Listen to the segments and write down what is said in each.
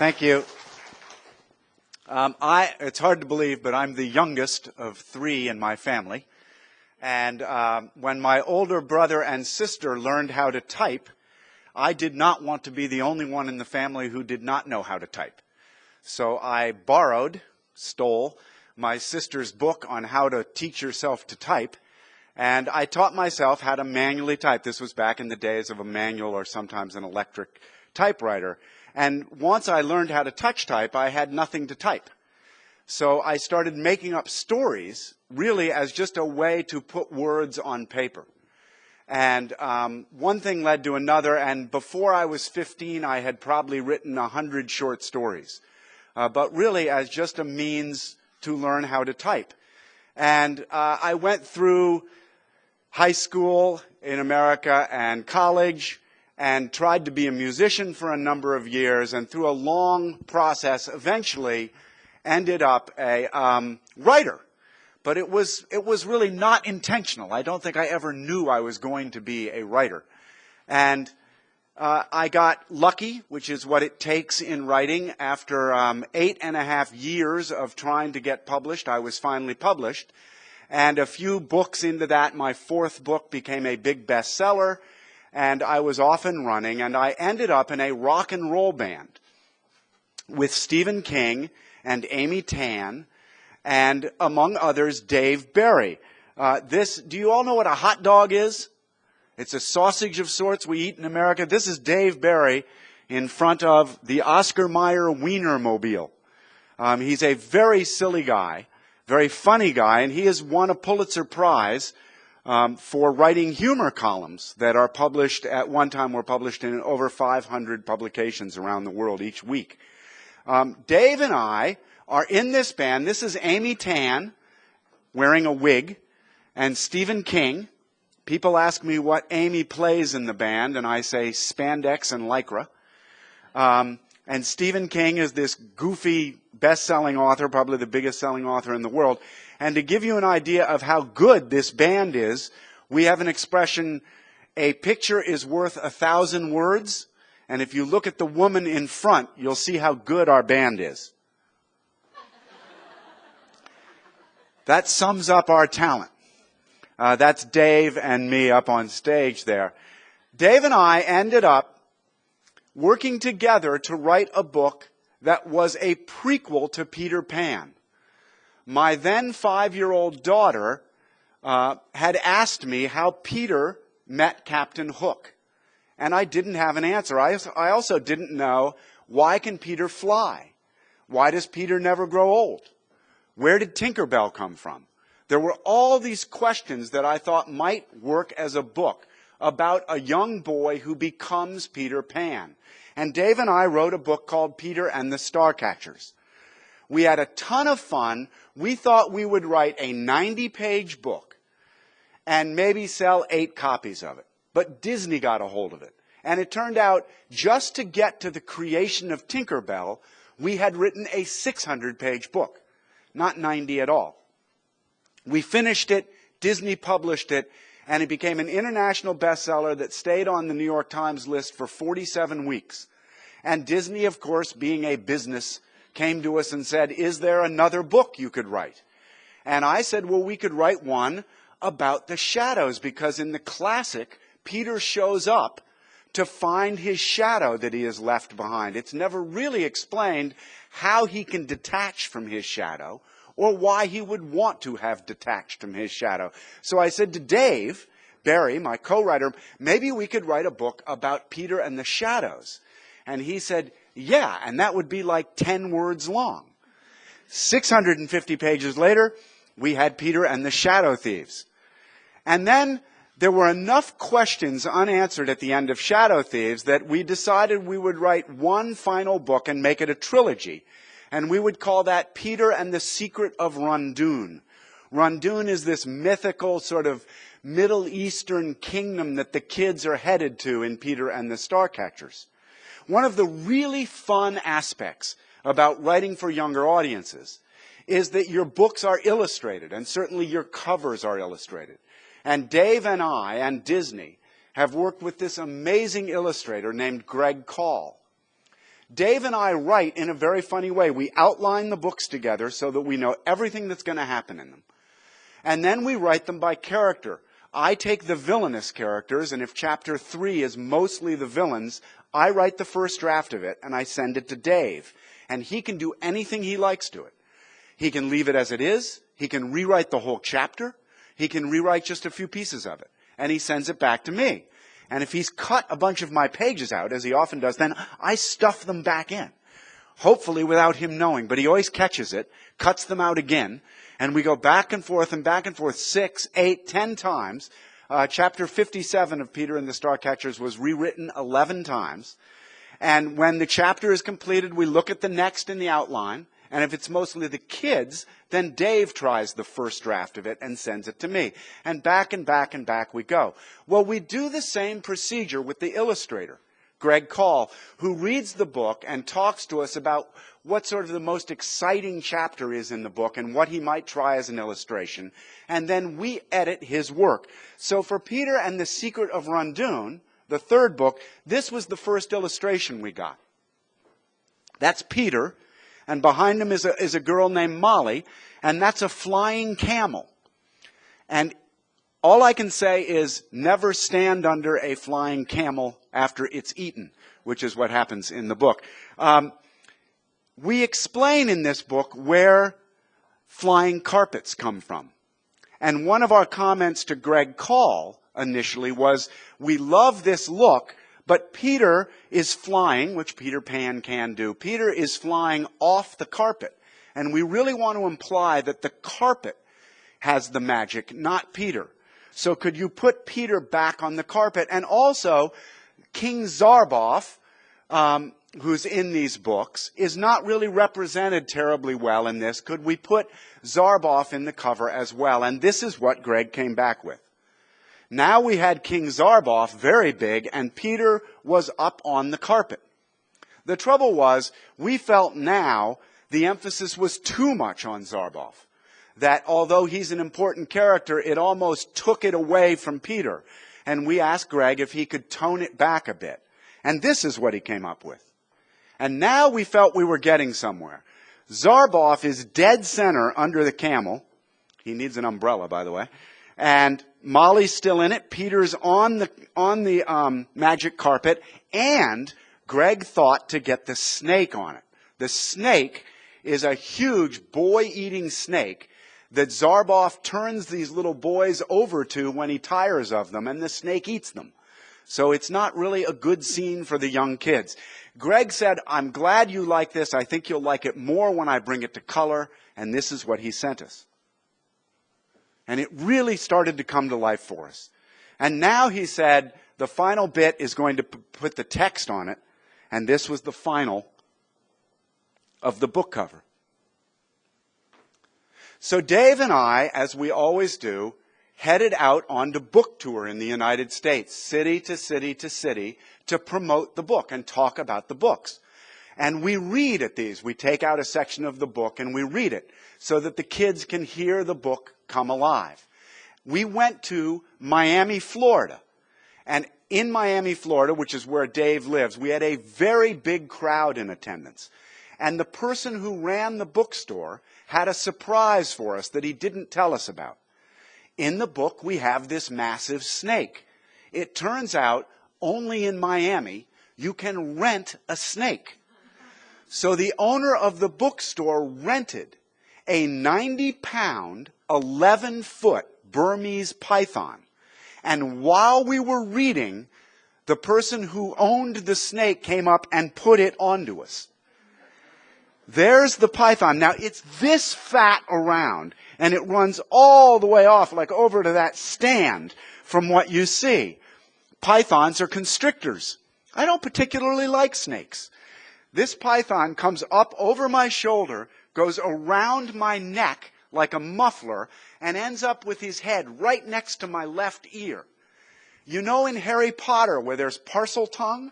Thank you. It's hard to believe, but I'm the youngest of three in my family. And when my older brother and sister learned how to type, I did not want to be the only one in the family who did not know how to type. So I stole my sister's book on how to teach yourself to type, and I taught myself how to manually type. This was back in the days of a manual or sometimes an electric typewriter. And once I learned how to touch type, I had nothing to type. So I started making up stories, really as just a way to put words on paper. And one thing led to another, and before I was 15, I had probably written 100 short stories. But really as just a means to learn how to type. And I went through high school in America and college and tried to be a musician for a number of years, and through a long process eventually ended up a writer. But it was really not intentional. I don't think I ever knew I was going to be a writer. And I got lucky, which is what it takes in writing. After 8.5 years of trying to get published, I was finally published. And a few books into that, my fourth book became a big bestseller, and I was off and running, and I ended up in a rock and roll band with Stephen King and Amy Tan, and among others, Dave Barry. Do you all know what a hot dog is? It's a sausage of sorts we eat in America. This is Dave Barry in front of the Oscar Mayer Wienermobile. He's a very silly guy, very funny guy, and he has won a Pulitzer Prize for writing humor columns that are published, at one time were published in over 500 publications around the world each week. Dave and I are in this band. This is Amy Tan wearing a wig, and Stephen King. People ask me what Amy plays in the band, and I say spandex and lycra. And Stephen King is this goofy, best-selling author, probably the biggest-selling author in the world. And to give you an idea of how good this band is, we have an expression, a picture is worth 1,000 words. And if you look at the woman in front, you'll see how good our band is. That sums up our talent. That's Dave and me up on stage there. Dave and I ended up working together to write a book that was a prequel to Peter Pan. My then 5-year-old daughter had asked me how Peter met Captain Hook. And I didn't have an answer. I also didn't know, why can Peter fly? Why does Peter never grow old? Where did Tinkerbell come from? There were all these questions that I thought might work as a book about a young boy who becomes Peter Pan. And Dave and I wrote a book called Peter and the Starcatchers. We had a ton of fun. We thought we would write a 90-page book and maybe sell 8 copies of it. But Disney got a hold of it. And it turned out, just to get to the creation of Tinkerbell, we had written a 600-page book, not 90 at all. We finished it, Disney published it, and it became an international bestseller that stayed on the New York Times list for 47 weeks. And Disney, of course, being a business, came to us and said, is there another book you could write? And I said, well, we could write one about the shadows, because in the classic, Peter shows up to find his shadow that he has left behind. It's never really explained how he can detach from his shadow, or why he would want to have detached from his shadow. So I said to Dave Barry, my co-writer, maybe we could write a book about Peter and the shadows. And he said, yeah, and that would be like 10 words long. 650 pages later, we had Peter and the Shadow Thieves. And then there were enough questions unanswered at the end of Shadow Thieves that we decided we would write one final book and make it a trilogy. And we would call that Peter and the Secret of Rundoon. Rundoon is this mythical sort of Middle Eastern kingdom that the kids are headed to in Peter and the Starcatchers. One of the really fun aspects about writing for younger audiences is that your books are illustrated, and certainly your covers are illustrated. And Dave and I and Disney have worked with this amazing illustrator named Greg Call. Dave and I write in a very funny way. We outline the books together so that we know everything that's going to happen in them. And then we write them by character. I take the villainous characters, and if chapter 3 is mostly the villains, I write the first draft of it, and I send it to Dave. And he can do anything he likes to it. He can leave it as it is. He can rewrite the whole chapter. He can rewrite just a few pieces of it. And he sends it back to me. And if he's cut a bunch of my pages out, as he often does, then I stuff them back in. Hopefully without him knowing. But he always catches it, cuts them out again, and we go back and forth 6, 8, 10 times. Chapter 57 of Peter and the Starcatchers was rewritten 11 times. And when the chapter is completed, we look at the next in the outline. And if it's mostly the kids, then Dave tries the first draft of it and sends it to me. And back we go. Well, we do the same procedure with the illustrator, Greg Call, who reads the book and talks to us about what sort of the most exciting chapter is in the book and what he might try as an illustration. And then we edit his work. So for Peter and the Secret of Rundoon, the third book, this was the first illustration we got. That's Peter. And behind him is a girl named Molly, and that's a flying camel. And all I can say is never stand under a flying camel after it's eaten, which is what happens in the book. We explain in this book where flying carpets come from. And one of our comments to Greg Call initially was, we love this look, but Peter is flying, which Peter Pan can do. Peter is flying off the carpet. And we really want to imply that the carpet has the magic, not Peter. So could you put Peter back on the carpet? And also, King Zarboff, who's in these books, is not really represented terribly well in this. Could we put Zarboff in the cover as well? And this is what Greg came back with. Now we had King Zarboff very big, and Peter was up on the carpet. The trouble was, we felt now the emphasis was too much on Zarboff. That although he's an important character, it almost took it away from Peter. And we asked Greg if he could tone it back a bit. And this is what he came up with. And now we felt we were getting somewhere. Zarboff is dead center under the camel. He needs an umbrella, by the way. And Molly's still in it. Peter's on the magic carpet. And Greg thought to get the snake on it. The snake is a huge boy-eating snake that Zarboff turns these little boys over to when he tires of them, and the snake eats them. So it's not really a good scene for the young kids. Greg said, I'm glad you like this. I think you'll like it more when I bring it to color. And this is what he sent us. And it really started to come to life for us. And now he said, the final bit is going to put the text on it. And this was the final of the book cover. So Dave and I, as we always do, headed out on the book tour in the United States, city to city to city, to promote the book and talk about the books. And we read at these. We take out a section of the book and we read it so that the kids can hear the book come alive. We went to Miami, Florida. And in Miami, Florida, which is where Dave lives, we had a very big crowd in attendance. And the person who ran the bookstore had a surprise for us that he didn't tell us about. In the book, we have this massive snake. It turns out, only in Miami, you can rent a snake. So the owner of the bookstore rented a 90-pound, 11-foot Burmese python. And while we were reading, the person who owned the snake came up and put it onto us. There's the python. Now, it's this fat around, and it runs all the way off, like over to that stand from what you see. Pythons are constrictors. I don't particularly like snakes. This python comes up over my shoulder, goes around my neck like a muffler, and ends up with his head right next to my left ear. You know in Harry Potter where there's Parseltongue?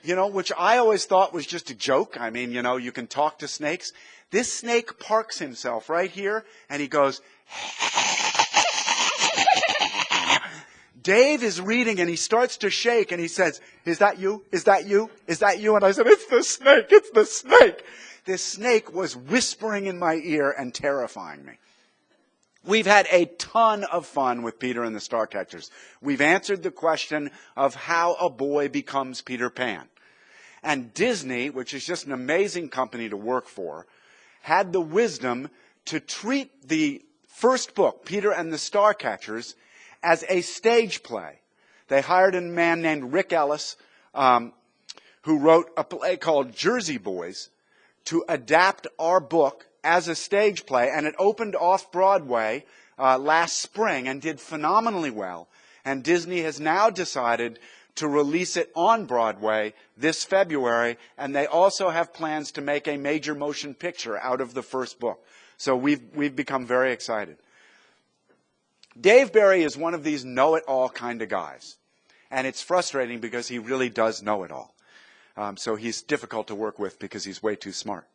You know, which I always thought was just a joke. I mean, you know, you can talk to snakes. This snake parks himself right here, and he goes Dave is reading and he starts to shake and he says, "Is that you? Is that you? Is that you?" And I said, "It's the snake. It's the snake." This snake was whispering in my ear and terrifying me. We've had a ton of fun with Peter and the Starcatchers. We've answered the question of how a boy becomes Peter Pan. And Disney, which is just an amazing company to work for, had the wisdom to treat the first book, Peter and the Starcatchers, as a stage play. They hired a man named Rick Ellis, who wrote a play called Jersey Boys, to adapt our book as a stage play, and it opened off-Broadway last spring and did phenomenally well. And Disney has now decided to release it on Broadway this February, and they also have plans to make a major motion picture out of the first book. So we've become very excited. Dave Barry is one of these know-it-all kind of guys, and it's frustrating because he really does know it all. So he's difficult to work with because he's way too smart.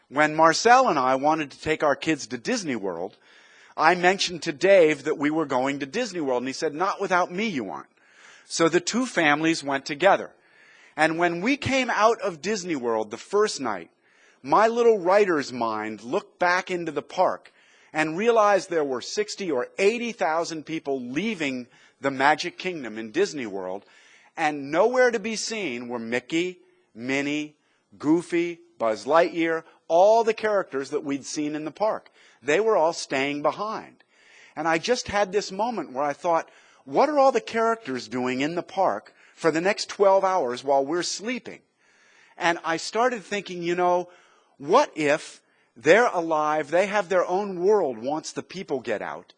When Marcel and I wanted to take our kids to Disney World, I mentioned to Dave that we were going to Disney World, and he said, "Not without me, you aren't." So the two families went together. And when we came out of Disney World the first night, my little writer's mind looked back into the park and realized there were 60 or 80,000 people leaving the Magic Kingdom in Disney World, and nowhere to be seen were Mickey, Minnie, Goofy, Buzz Lightyear, all the characters that we'd seen in the park. They were all staying behind. And I just had this moment where I thought, what are all the characters doing in the park for the next 12 hours while we're sleeping? And I started thinking, what if they're alive, they have their own world once the people get out,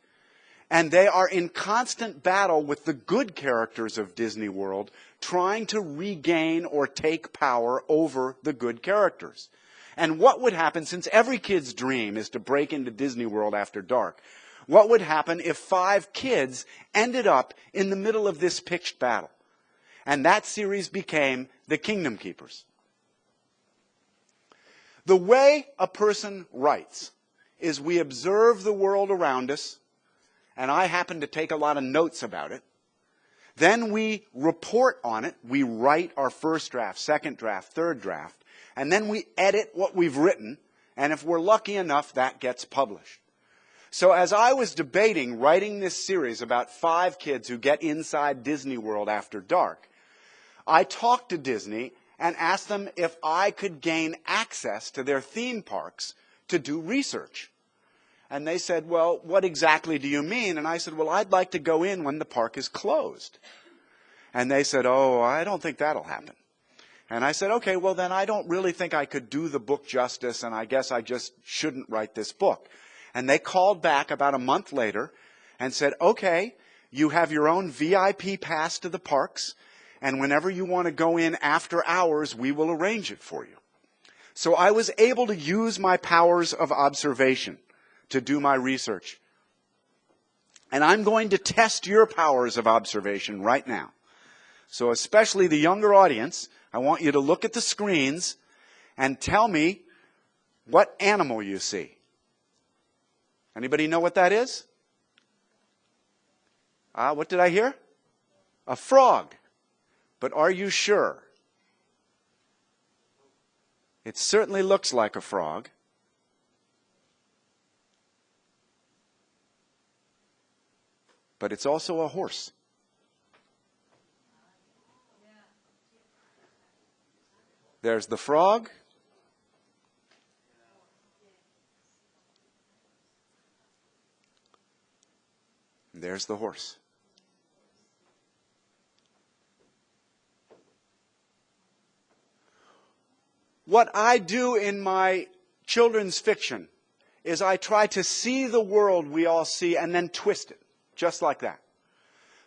and they are in constant battle with the good characters of Disney World, trying to regain or take power over the good characters. And what would happen, since every kid's dream is to break into Disney World after dark, what would happen if 5 kids ended up in the middle of this pitched battle? And that series became The Kingdom Keepers. The way a person writes is we observe the world around us, and I happen to take a lot of notes about it. Then we report on it. We write our first draft, second draft, third draft, and then we edit what we've written, and if we're lucky enough, that gets published. So as I was debating writing this series about 5 kids who get inside Disney World after dark, I talked to Disney and asked them if I could gain access to their theme parks to do research. And they said, "Well, what exactly do you mean?" And I said, "Well, I'd like to go in when the park is closed." And they said, "Oh, I don't think that'll happen." And I said, "Okay, well then I don't really think I could do the book justice, and I guess I just shouldn't write this book." And they called back about a month later and said, "Okay, you have your own VIP pass to the parks, and whenever you want to go in after hours, we will arrange it for you." So I was able to use my powers of observation to do my research. And I'm going to test your powers of observation right now. So especially the younger audience, I want you to look at the screens and tell me what animal you see. Anybody know what that is? What did I hear? A frog. But are you sure? It certainly looks like a frog. But it's also a horse. There's the frog. And there's the horse. What I do in my children's fiction is I try to see the world we all see and then twist it, just like that,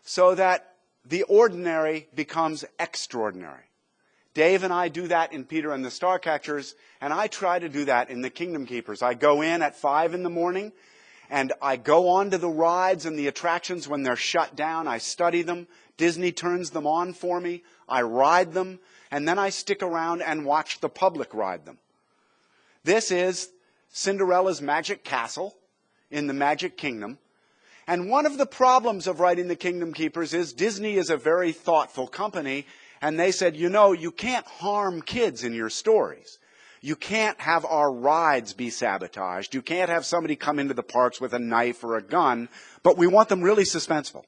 so that the ordinary becomes extraordinary. Dave and I do that in Peter and the Starcatchers, and I try to do that in the Kingdom Keepers. I go in at 5 in the morning, and I go on to the rides and the attractions when they're shut down. I study them. Disney turns them on for me. I ride them, and then I stick around and watch the public ride them. This is Cinderella's Magic Castle in the Magic Kingdom. And one of the problems of writing The Kingdom Keepers is Disney is a very thoughtful company, and they said, you know, you can't harm kids in your stories. You can't have our rides be sabotaged. You can't have somebody come into the parks with a knife or a gun, but we want them really suspenseful.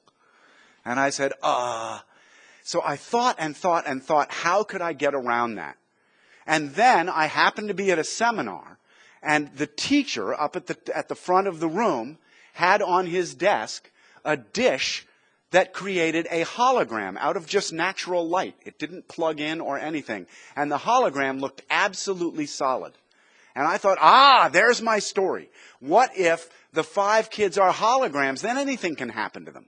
And I said, So I thought and thought and thought, how could I get around that? And then I happened to be at a seminar, and the teacher up at the front of the room had on his desk a dish that created a hologram out of just natural light. It didn't plug in or anything. And the hologram looked absolutely solid. And I thought, there's my story. What if the 5 kids are holograms? Then anything can happen to them.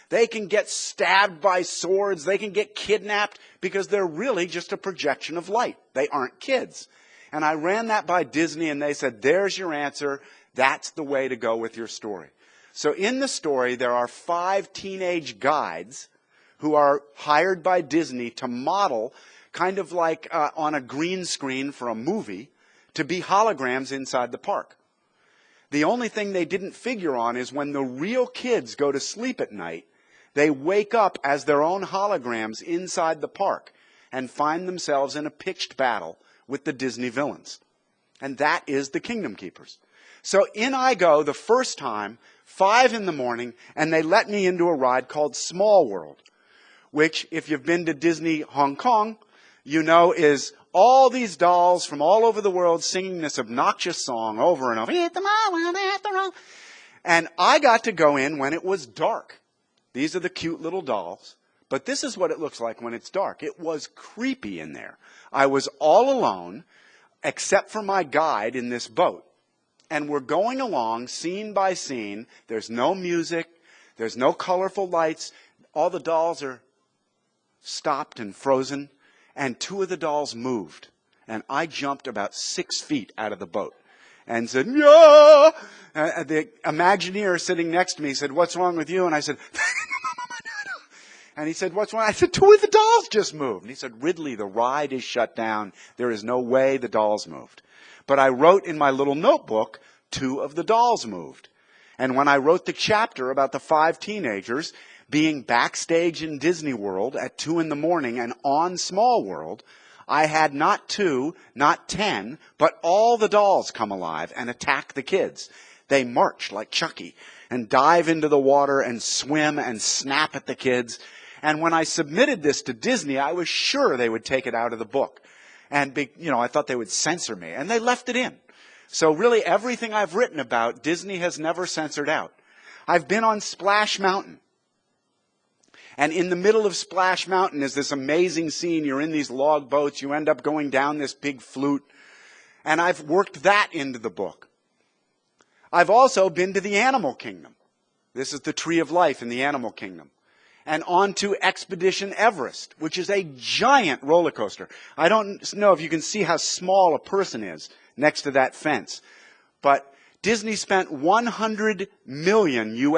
They can get stabbed by swords. They can get kidnapped because they're really just a projection of light. They aren't kids. And I ran that by Disney, and they said, there's your answer. That's the way to go with your story. So in the story, there are 5 teenage guides who are hired by Disney to model, kind of like on a green screen for a movie, to be holograms inside the park. The only thing they didn't figure on is when the real kids go to sleep at night, they wake up as their own holograms inside the park and find themselves in a pitched battle with the Disney villains. And that is The Kingdom Keepers. So in I go the first time, 5 in the morning, and they let me into a ride called Small World, which, if you've been to Disney Hong Kong, you know is all these dolls from all over the world singing this obnoxious song over and over. And I got to go in when it was dark. These are the cute little dolls. But this is what it looks like when it's dark. It was creepy in there. I was all alone, except for my guide in this boat. And we're going along scene by scene. There's no music. There's no colorful lights. All the dolls are stopped and frozen. And 2 of the dolls moved. And I jumped about 6 feet out of the boat and said, yeah! The Imagineer sitting next to me said, what's wrong with you? And I said, and he said, what's wrong? I said, 2 of the dolls just moved. And he said, Ridley, the ride is shut down. There is no way the dolls moved. But I wrote in my little notebook, 2 of the dolls moved. And when I wrote the chapter about the 5 teenagers being backstage in Disney World at 2 in the morning and on Small World, I had not 2, not 10, but all the dolls come alive and attack the kids. They march like Chucky and dive into the water and swim and snap at the kids. And when I submitted this to Disney, I was sure they would take it out of the book. And, I thought they would censor me. And they left it in. So really everything I've written about, Disney has never censored out. I've been on Splash Mountain. And in the middle of Splash Mountain is this amazing scene. You're in these log boats. You end up going down this big flute. And I've worked that into the book. I've also been to the Animal Kingdom. This is the Tree of Life in the Animal Kingdom. And on to Expedition Everest, which is a giant roller coaster. I don't know if you can see how small a person is next to that fence. But Disney spent $100 million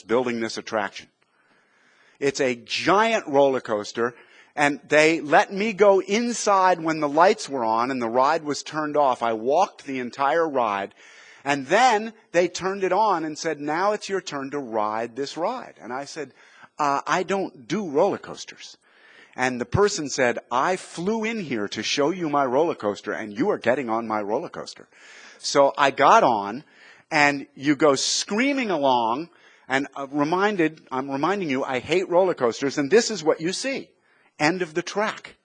building this attraction. It's a giant roller coaster, and they let me go inside when the lights were on and the ride was turned off. I walked the entire ride, and then they turned it on and said, now it's your turn to ride this ride. And I said, I don't do roller coasters. And the person said, I flew in here to show you my roller coaster, and you are getting on my roller coaster. So I got on, and you go screaming along, and I'm reminding you, I hate roller coasters, and this is what you see. End of the track.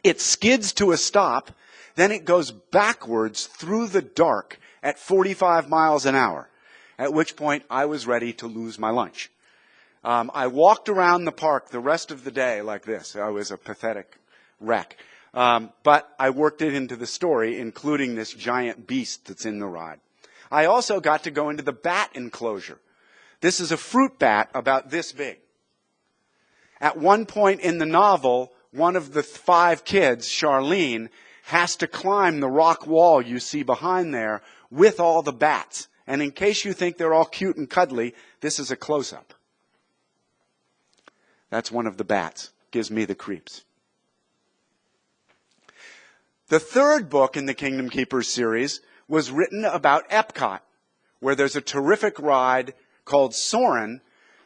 It skids to a stop, then it goes backwards through the dark at 45 miles an hour, at which point I was ready to lose my lunch. I walked around the park the rest of the day like this. I was a pathetic wreck. But I worked it into the story, including this giant beast that's in the ride. I also got to go into the bat enclosure. This is a fruit bat about this big. At one point in the novel, one of the 5 kids, Charlene, has to climb the rock wall you see behind there with all the bats. And in case you think they're all cute and cuddly, this is a close-up. That's one of the bats. Gives me the creeps. The 3rd book in the Kingdom Keepers series was written about Epcot, where there's a terrific ride called Sauron,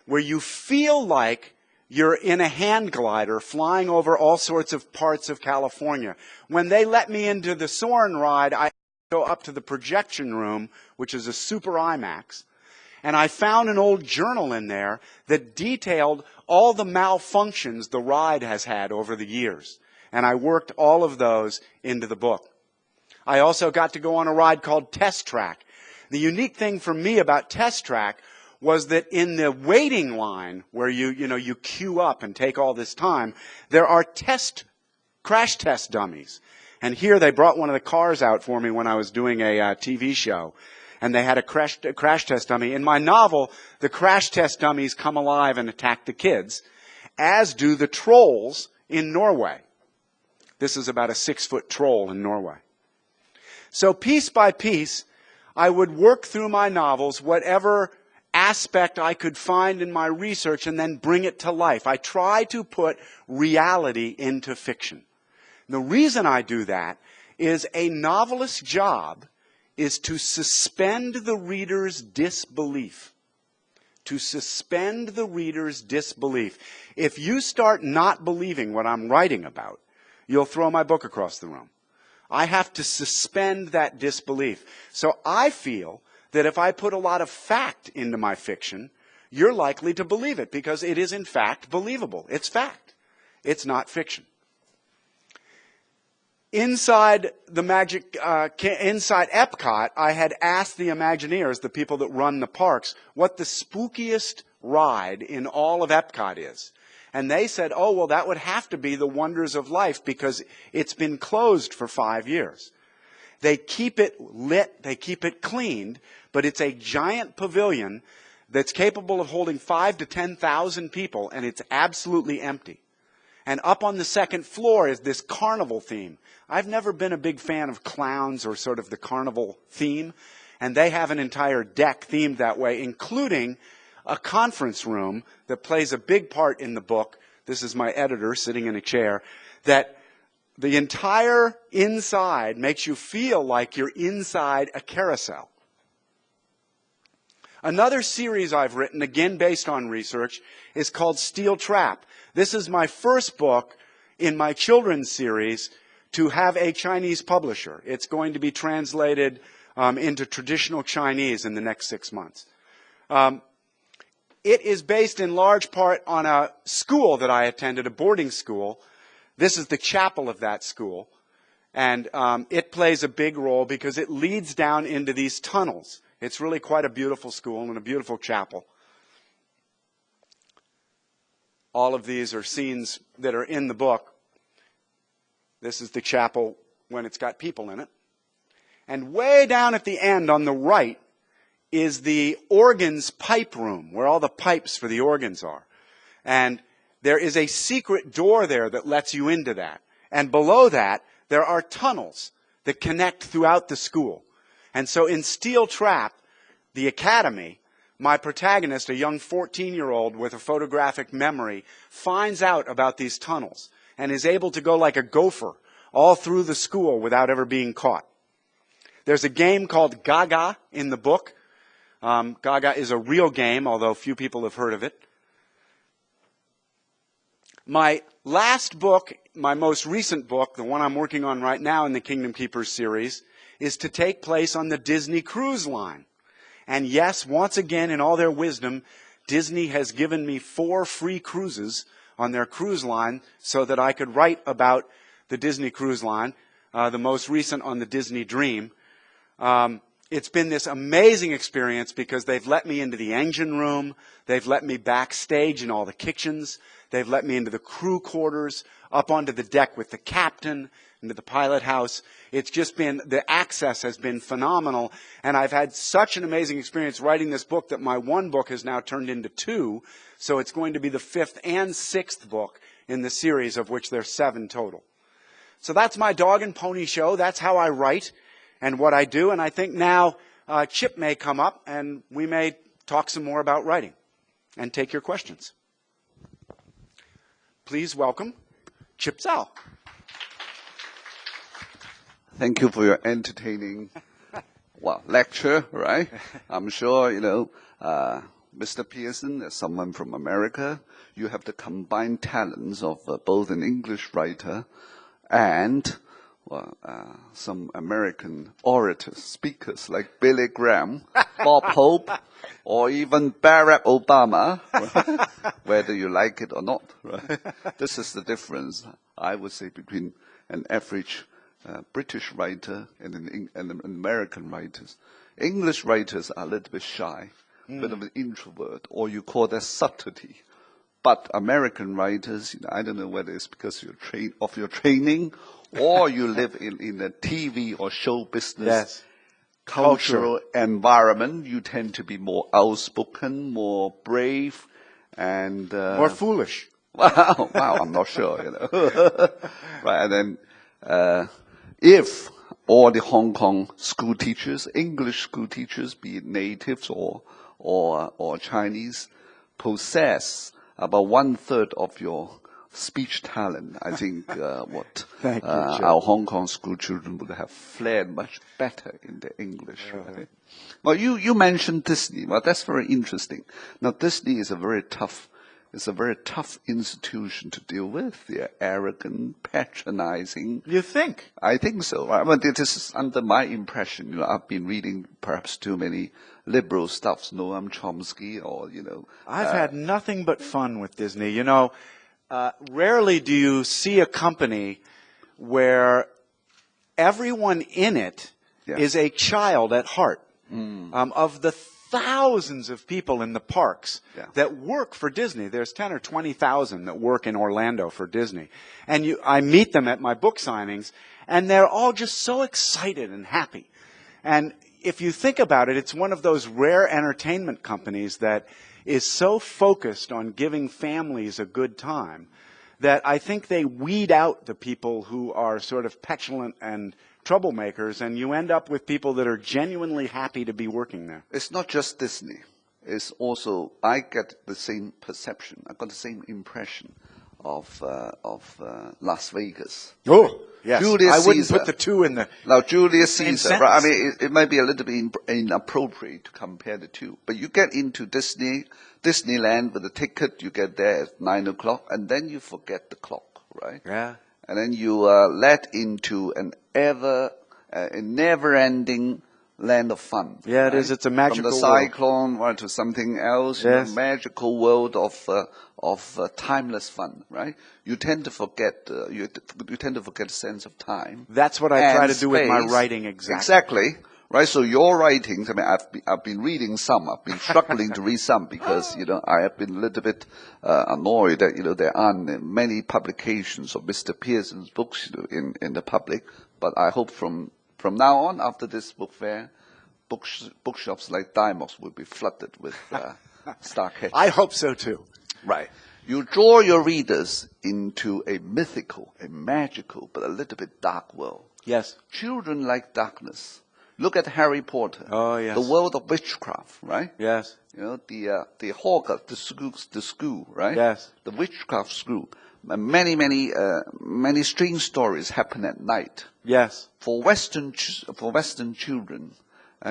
where you feel like you're in a hand glider flying over all sorts of parts of California. When they let me into the Sauron ride, I go up to the projection room, which is a super IMAX, and I found an old journal in there that detailed all the malfunctions the ride has had over the years. And I worked all of those into the book. I also got to go on a ride called Test Track. The unique thing for me about Test Track was that in the waiting line where you queue up and take all this time, there are crash test dummies. And here they brought one of the cars out for me when I was doing a TV show. And they had a crash test dummy. In my novel, the crash test dummies come alive and attack the kids, as do the trolls in Norway. This is about a 6-foot troll in Norway. So piece by piece, I would work through my novels, whatever aspect I could find in my research, and then bring it to life. I try to put reality into fiction. The reason I do that is a novelist's job is to suspend the reader's disbelief. To suspend the reader's disbelief. If you start not believing what I'm writing about, you'll throw my book across the room. I have to suspend that disbelief. So I feel that if I put a lot of fact into my fiction, you're likely to believe it because it is in fact believable. It's fact. It's not fiction. Inside inside Epcot, I had asked the Imagineers, the people that run the parks, what the spookiest ride in all of Epcot is. And they said, oh, well, that would have to be the Wonders of Life because it's been closed for 5 years. They keep it lit, they keep it cleaned, but it's a giant pavilion that's capable of holding 5,000 to 10,000 people, and it's absolutely empty. And up on the second floor is this Carnival Theme. I've never been a big fan of clowns or sort of the Carnival theme, and they have an entire deck themed that way, including a conference room that plays a big part in the book. This is my editor sitting in a chair, that the entire inside makes you feel like you're inside a carousel. Another series I've written, again based on research, is called Steel Trap. This is my first book in my children's series to have a Chinese publisher. It's going to be translated into traditional Chinese in the next 6 months. It is based in large part on a school that I attended, a boarding school. This is the chapel of that school. And it plays a big role because it leads down into these tunnels. It's really quite a beautiful school and a beautiful chapel. All of these are scenes that are in the book. This is the chapel when it's got people in it. And way down at the end on the right is the organs pipe room, where all the pipes for the organs are. And there is a secret door there that lets you into that. And below that, there are tunnels that connect throughout the school. And so in Steel Trap, the academy, my protagonist, a young 14-year-old with a photographic memory, finds out about these tunnels and is able to go like a gopher all through the school without ever being caught. There's a game called Gaga in the book. Gaga is a real game, although few people have heard of it. My last book, my most recent book, the one I'm working on right now in the Kingdom Keepers series, is to take place on the Disney Cruise Line. And yes, once again, in all their wisdom, Disney has given me 4 free cruises on their cruise line so that I could write about the Disney Cruise Line, the most recent on the Disney Dream. It's been this amazing experience because they've let me into the engine room, they've let me backstage in all the kitchens, they've let me into the crew quarters, up onto the deck with the captain, into the pilot house. It's just been, the access has been phenomenal, and I've had such an amazing experience writing this book that my one book has now turned into 2, so it's going to be the 5th and 6th book in the series, of which there's 7 total. So that's my dog and pony show. That's how I write and what I do, and I think now Chip may come up and we may talk some more about writing and take your questions. Please welcome Chip Zhao. Thank you for your entertaining lecture, right? I'm sure, Mr. Pearson, as someone from America, you have the combined talents of both an English writer and some American orators, speakers like Billy Graham, Bob Hope, or even Barack Obama, right? Whether you like it or not. Right? This is the difference, I would say, between an average British writer and an American writer. English writers are a little bit shy, a bit of an introvert, or you call that subtlety. But American writers, I don't know whether it's because of your training, or you live in a TV or show business cultural environment, you tend to be more outspoken, more brave, and more foolish. Wow, I'm not sure, Right, and then if all the Hong Kong school teachers, English school teachers, be it natives or Chinese, possess about 1/3 of your speech talent, I think Thank you, our Hong Kong school children would have fared much better in the English. Right? Well, you mentioned Disney. Well, that's very interesting. Now, Disney is a very tough institution to deal with. They're arrogant, patronizing. You think? I think so. Right? Well, this is under my impression. I've been reading perhaps too many liberal stuffs, Noam Chomsky, or I've had nothing but fun with Disney. Rarely do you see a company where everyone in it is a child at heart. Of the thousands of people in the parks that work for Disney, there's 10 or 20,000 that work in Orlando for Disney. And I meet them at my book signings, and they're all just so excited and happy. And if you think about it, it's one of those rare entertainment companies that is so focused on giving families a good time that I think they weed out the people who are sort of petulant and troublemakers, and you end up with people that are genuinely happy to be working there. It's not just Disney. It's also, I get the same perception. I got the same impression of Las Vegas. Oh, yes. Julius I wouldn't Caesar. put the two in the Now, Julius same Caesar, sentence. right? I mean, it might be a little bit inappropriate to compare the two. But you get into Disneyland with a ticket, you get there at 9 o'clock, and then you forget the clock, right? Yeah. And then you are led into a never-ending land of fun. Yeah, it right? is. It's a magical From the world. cyclone right, to something else, Yes. magical world of timeless fun, right? You tend to forget. You tend to forget a sense of time. That's what I and try to do with my space. writing exactly. Exactly. Right. So your writings. I mean, I've been reading some. I've been struggling to read some because I have been a little bit annoyed that there aren't many publications of Mr. Pearson's books in the public. But I hope from now on, after this book fair, bookshops like Dymox will be flooded with Starcatcher. I hope so too. Right. You draw your readers into a mythical, a magical, but a little bit dark world. Yes. Children like darkness. Look at Harry Potter. Oh, yes. The world of witchcraft, right? Yes. The Hogwarts, the school, right? Yes. The witchcraft school. Many strange stories happen at night. Yes. For Western children,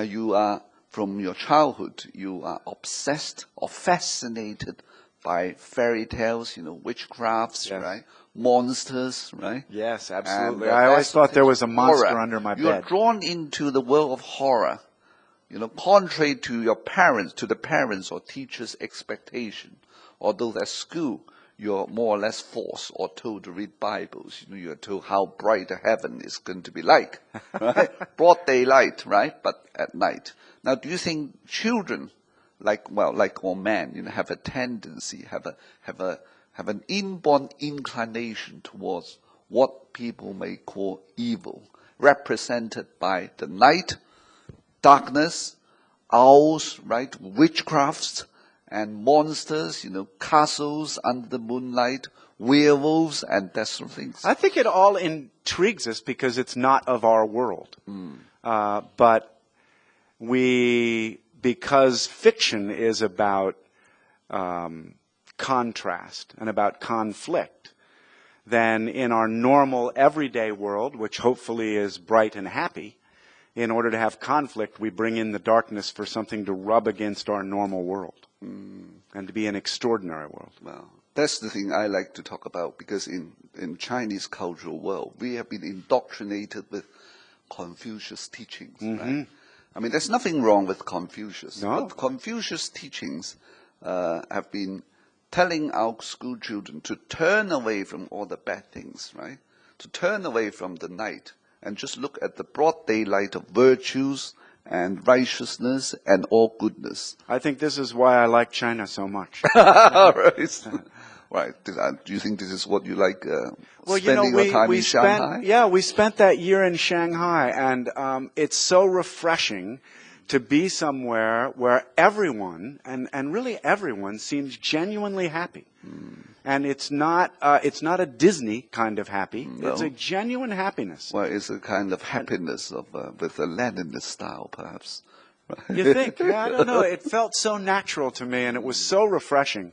you are from your childhood, you are obsessed or fascinated by fairy tales, witchcrafts, Yes. right? Monsters, right? Yes, absolutely. And, I always thought there was a monster horror. under my You're bed. drawn into the world of horror, contrary to your parents, to the parents or teachers' expectation. Although at school, you're more or less forced or told to read Bibles. You're told how bright the heaven is going to be like, right? Broad daylight, right? But at night. Now, do you think children, like all men, have a tendency, have an inborn inclination towards what people may call evil, represented by the night, darkness, owls, right, witchcrafts, and monsters, castles under the moonlight, werewolves, and that sort of things? I think it all intrigues us because it's not of our world. But because fiction is about contrast and about conflict, then in our normal everyday world, which hopefully is bright and happy, in order to have conflict, we bring in the darkness for something to rub against our normal world. and to be an extraordinary world. Well, that's the thing I like to talk about, because in Chinese cultural world, we have been indoctrinated with Confucius teachings, right? I mean, there's nothing wrong with Confucius, but Confucius teachings have been telling our school children to turn away from all the bad things, right? To turn away from the night and just look at the broad daylight of virtues and righteousness and all goodness. I think this is why I like China so much. Right. Do you think this is what you like, well, spending your time in Shanghai? Yeah, we spent that year in Shanghai, and it's so refreshing to be somewhere where everyone, and really everyone, seems genuinely happy. And it's not a Disney kind of happy. No. It's a genuine happiness. Well, it's a kind of happiness of with a Leninist style, perhaps. You think? Yeah, I don't know. It felt so natural to me, and it was so refreshing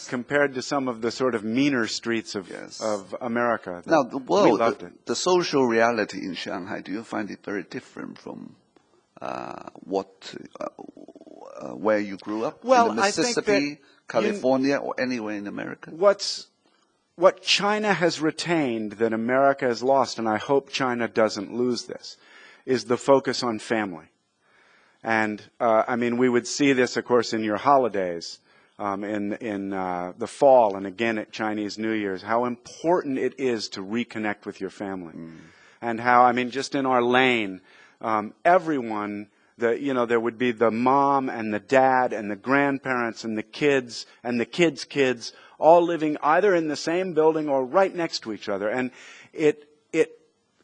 compared to some of the sort of meaner streets of America. Now, the world, we loved it. The social reality in Shanghai, do you find it very different from where you grew up? Well, in the Mississippi, I think that California, or anywhere in America? What China has retained that America has lost, and I hope China doesn't lose this, is the focus on family. And I mean, we would see this, of course, in your holidays, in the fall, and again at Chinese New Year's, how important it is to reconnect with your family, and how, I mean, just in our lane, everyone, there would be the mom and the dad and the grandparents and the kids kids, all living either in the same building or right next to each other, and it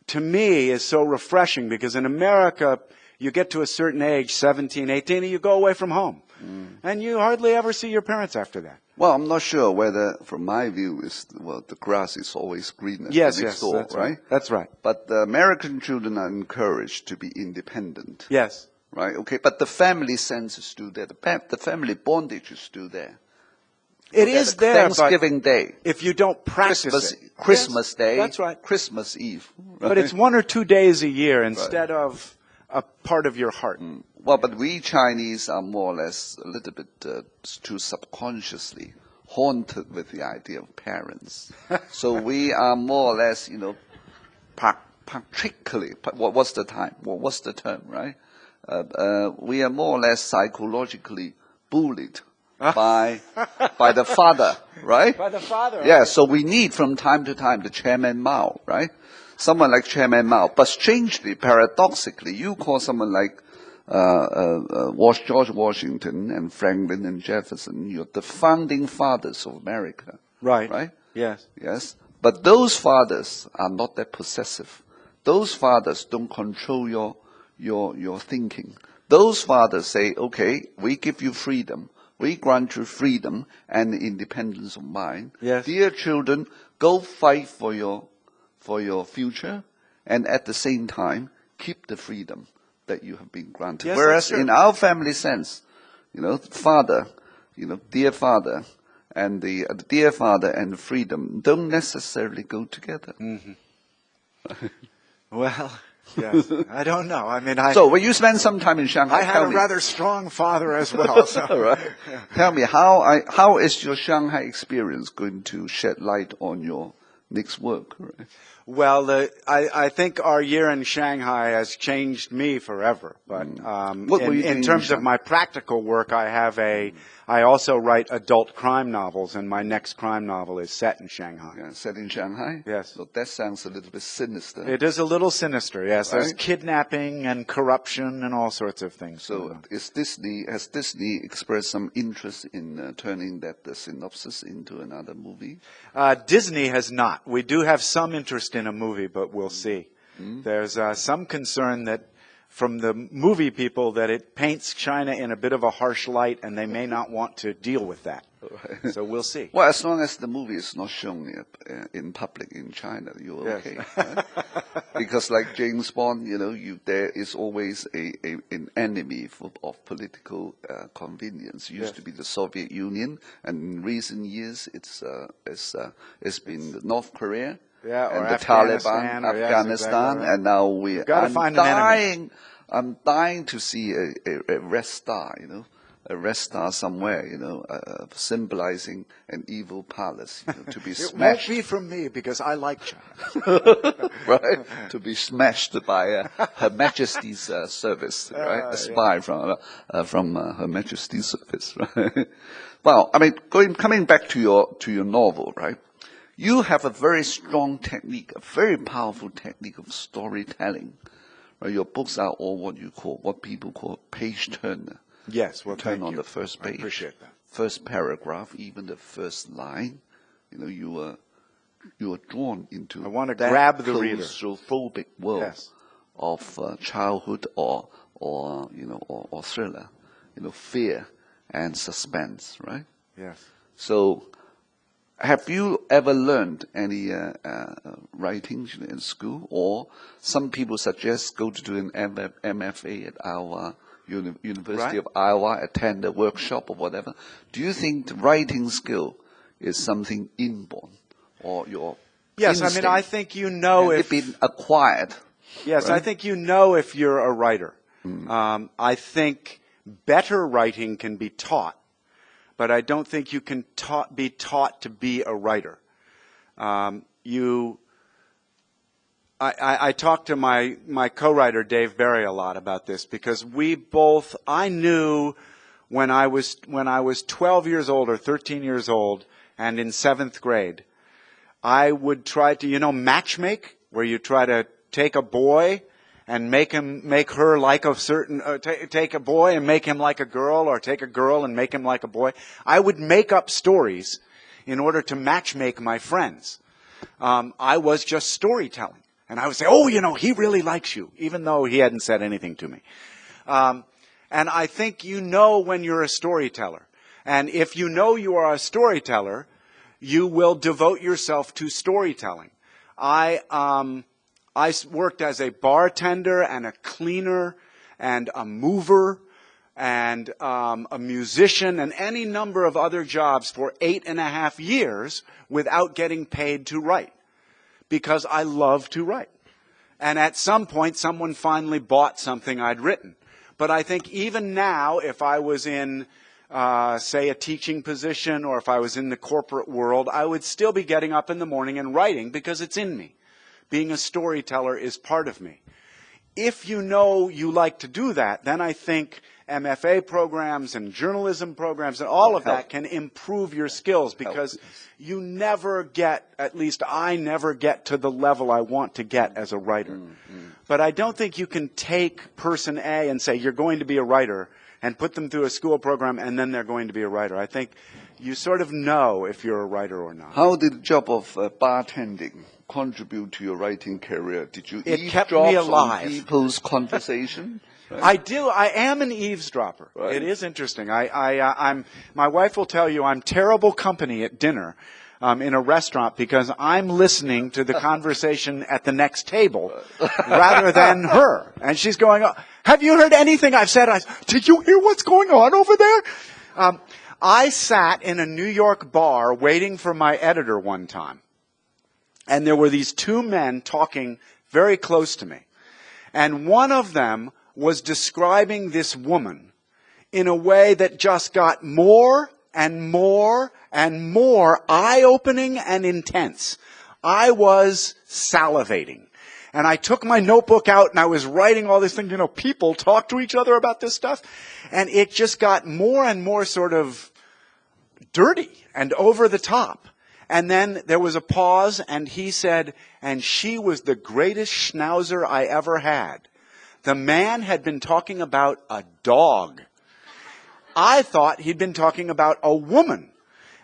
to me is so refreshing, because in America, you get to a certain age, 17, 18, and you go away from home. And you hardly ever see your parents after that. Well, I'm not sure whether, from my view, the grass is always greener next door, that's right? That's right. But the American children are encouraged to be independent. Yes. Right, okay. But the family sense is still there. The family bondage is still there. It is there, Thanksgiving Day. If you don't practice it. Christmas Day. That's right. Christmas Eve. Right? But it's 1 or 2 days a year instead of a part of your heart. Well, but we Chinese are more or less a little bit too subconsciously haunted with the idea of parents. So we are more or less, particularly, what's the term, right? We are more or less psychologically bullied by the father, right? By the father. Yeah, so we need from time to time the Chairman Mao, right? Someone like Chairman Mao. But strangely, paradoxically, you call someone like George Washington and Franklin and Jefferson, you're the founding fathers of America. Right. Right? Yes. Yes. But those fathers are not that possessive. Those fathers don't control your thinking. Those fathers say, okay, we give you freedom. We grant you freedom and independence of mind. Yes. Dear children, go fight for your future, and at the same time, keep the freedom that you have been granted. Yes, whereas in our family sense, father, dear father, and the dear father and freedom don't necessarily go together. Well, yes. I don't know. I mean, So when you spend some time in Shanghai, I had a rather strong father as well. So. Right. Tell me, how is your Shanghai experience going to shed light on your next work? Right? Well, I think our year in Shanghai has changed me forever. But in terms of my practical work, I also write adult crime novels, and my next crime novel is set in Shanghai. Yeah, set in Shanghai? Yes. So that sounds a little bit sinister. It is a little sinister, yes. Right? There's kidnapping and corruption and all sorts of things. So has Disney expressed some interest in turning the synopsis into another movie? Disney has not. We do have some interest in a movie, but we'll see. There's some concern that from the movie people that it paints China in a bit of a harsh light, and they may not want to deal with that. Right. So we'll see. Well, as long as the movie is not shown in public in China, you're okay. Right? Because like James Bond, there is always an enemy of political convenience. It used to be the Soviet Union, and in recent years it's been North Korea. Yeah, and or the Afghanistan, Taliban, Afghanistan, right. and now I'm dying to see a red star, a rest star somewhere, symbolizing an evil palace, to be smashed. It won't be from me because I like China. Right? To be smashed by Her Majesty's service, right? A spy from Her Majesty's service, right? Well, I mean, coming back to your novel, right? You have a very strong technique, a very powerful technique of storytelling. Right? Your books are all what people call page turner. Yes, well, turn thank on you. the first page, I appreciate that. First paragraph, even the first line. You are drawn into. I want to grab the reader. Claustrophobic world of childhood or thriller, fear and suspense, right? Yes. So, have you ever learned any writing in school? Or some people suggest go to do an MFA at Iowa, University of Iowa, attend a workshop or whatever. Do you think the writing skill is something inborn or your instinct? I mean, I think if been acquired. Yes, right? I think if you're a writer. I think better writing can be taught. But I don't think you can be taught to be a writer. I talked to my co-writer Dave Barry a lot about this because I knew when I was 12 years old or 13 years old and in 7th grade, I would try to, matchmake, where you try to take a boy and make her like a certain, take a boy and make him like a girl, or take a girl and make him like a boy. I would make up stories in order to matchmake my friends. I was just storytelling. And I would say, he really likes you, even though he hadn't said anything to me. And I think when you're a storyteller. And if you know you are a storyteller, you will devote yourself to storytelling. I worked as a bartender and a cleaner and a mover and a musician and any number of other jobs for 8.5 years without getting paid to write because I love to write. And at some point, someone finally bought something I'd written. But I think even now, if I was in, say, a teaching position or if I was in the corporate world, I would still be getting up in the morning and writing because it's in me. Being a storyteller is part of me. If you like to do that, then I think MFA programs and journalism programs and all of that can improve your skills because you never get, at least I never get to the level I want to get as a writer. But I don't think you can take person A and say you're going to be a writer and put them through a school program and then they're going to be a writer. I think you sort of know if you're a writer or not. How did the job of bartending contribute to your writing career? Did you kept me alive. On people's conversation? Right? I do. I am an eavesdropper. Right. It is interesting. My wife will tell you I'm terrible company at dinner in a restaurant because I'm listening to the conversation at the next table rather than her. And she's going, have you heard anything I've said? Did you hear what's going on over there? I sat in a New York bar waiting for my editor one time. And there were these two men talking very close to me. And one of them was describing this woman in a way that just got more and more and more eye-opening and intense. I was salivating. And I took my notebook out and I was writing all this thing. People talk to each other about this stuff. And it just got more and more sort of dirty and over the top. And then there was a pause, and he said, and she was the greatest schnauzer I ever had. The man had been talking about a dog. I thought he'd been talking about a woman.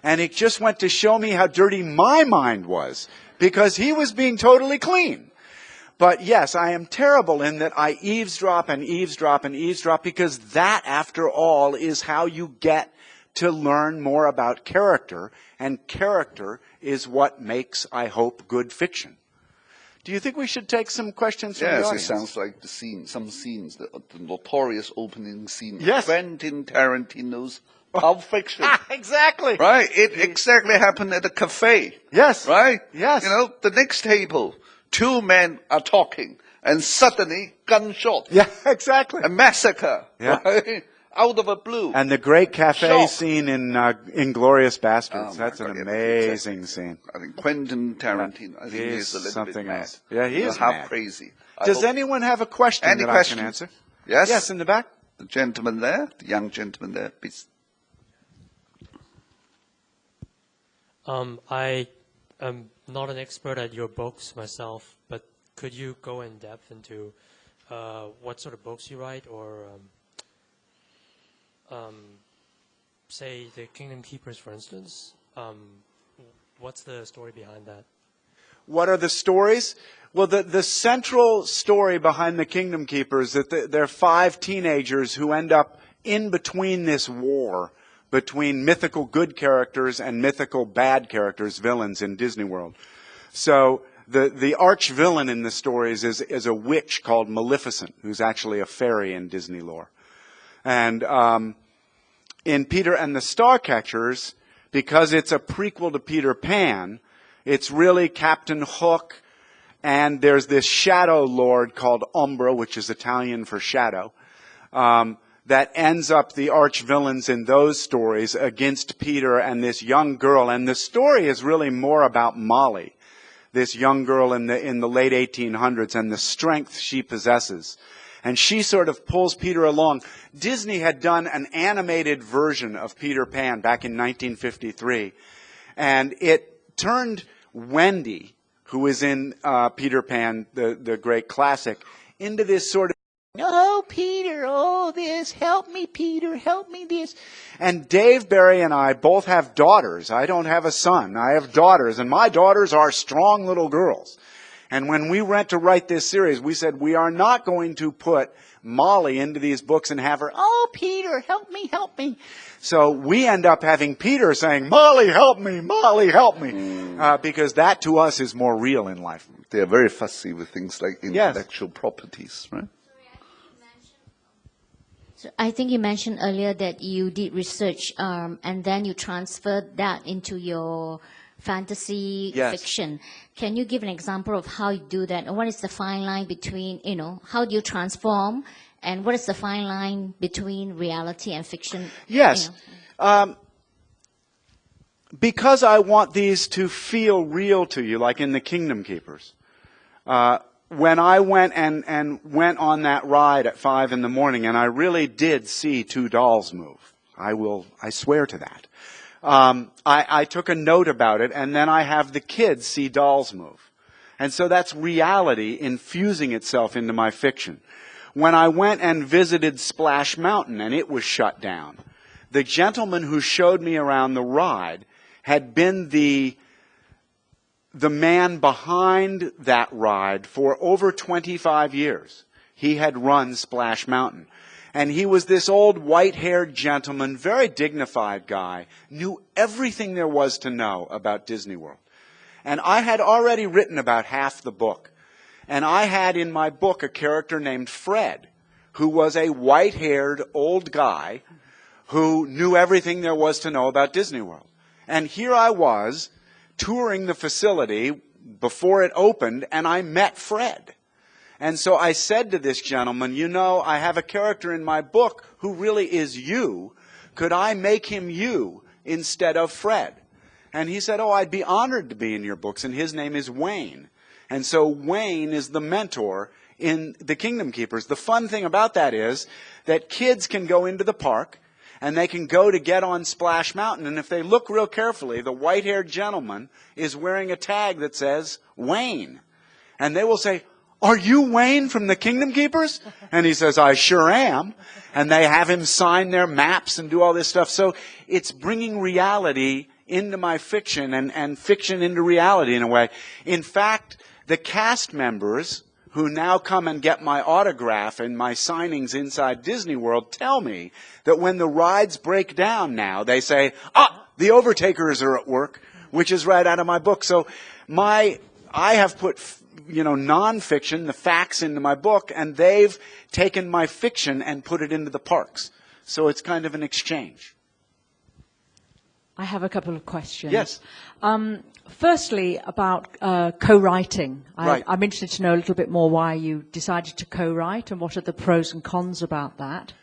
And it just went to show me how dirty my mind was, because he was being totally clean. But yes, I am terrible in that I eavesdrop and eavesdrop and eavesdrop, because that, after all, is how you get to learn more about character, and character is what makes, I hope, good fiction. Do you think we should take some questions from the audience? Yes, it sounds like some scenes, the notorious opening scene. Yes. Quentin Tarantino's Pulp Fiction. Exactly. Right? It exactly happened at a cafe. Yes. Right? Yes. The next table, two men are talking, and suddenly gunshot. Yeah, exactly. A massacre. Yeah. Right? out of a blue. And the great cafe Shock. scene in Inglourious Bastards. Oh, That's an God, amazing scene. I think Quentin Tarantino, I think He's he's a little something bit mad. else. Yeah, he is half mad. crazy. Does anyone have a question Any that question? I can answer? Yes? Yes, in the back. The gentleman there, the young gentleman there, please. I am not an expert at your books myself, but could you go in depth into what sort of books you write, or say the Kingdom Keepers, for instance? What's the story behind that? What are the stories? Well, the central story behind the Kingdom Keepers is that they're 5 teenagers who end up in between this war between mythical good characters and mythical bad characters, villains in Disney World. So the arch villain in the stories is a witch called Maleficent, who's actually a fairy in Disney lore. And in Peter and the Starcatchers, because it's a prequel to Peter Pan, it's really Captain Hook, and there's this shadow lord called Umbra, which is Italian for shadow, that ends up the arch villains in those stories against Peter and this young girl. And the story is really more about Molly, this young girl in the late 1800s, and the strength she possesses. And she sort of pulls Peter along. Disney had done an animated version of Peter Pan back in 1953. And it turned Wendy, who is in Peter Pan, the great classic, into this sort of, oh, Peter, oh, this, help me, Peter, help me, this. And Dave Barry and I both have daughters. I don't have a son. I have daughters, and my daughters are strong little girls. And when we went to write this series, we said, we are not going to put Molly into these books and have her, oh, Peter, help me, help me. So we end up having Peter saying, Molly, help me, because that to us is more real in life. They're very fussy with things like intellectual properties, right? So I think you mentioned earlier that you did research and then you transferred that into your fantasy fiction. Can you give an example of how you do that? And what is the fine line between, how do you transform, and what is the fine line between reality and fiction? Yes. Because I want these to feel real to you, like in the Kingdom Keepers. When I went and went on that ride at 5 in the morning, and I really did see 2 dolls move. I swear to that. I took a note about it, and then I have the kids see dolls move. And so that's reality infusing itself into my fiction. When I went and visited Splash Mountain and it was shut down, the gentleman who showed me around the ride had been the man behind that ride for over 25 years. He had run Splash Mountain. And he was this old white-haired gentleman, very dignified guy, knew everything there was to know about Disney World. And I had already written about half the book. And I had in my book a character named Fred, who was a white-haired old guy who knew everything there was to know about Disney World. And here I was, touring the facility before it opened, and I met Fred. And so I said to this gentleman, I have a character in my book who really is you. Could I make him you instead of Fred? And he said, oh, I'd be honored to be in your books, and his name is Wayne. And so Wayne is the mentor in the Kingdom Keepers. The fun thing about that is that kids can go into the park, and they can go to get on Splash Mountain, and if they look real carefully, the white-haired gentleman is wearing a tag that says Wayne. And they will say, are you Wayne from the Kingdom Keepers? And he says, I sure am. And they have him sign their maps and do all this stuff. So it's bringing reality into my fiction and fiction into reality in a way. In fact, the cast members who now come and get my autograph and my signings inside Disney World tell me that when the rides break down now, they say, the Overtakers are at work, which is right out of my book. So I have put nonfiction, the facts into my book, and they've taken my fiction and put it into the parks. So it's kind of an exchange. I have a couple of questions. Yes. Firstly, about co-writing. Right. I'm interested to know a little bit more why you decided to co-write and what are the pros and cons about that.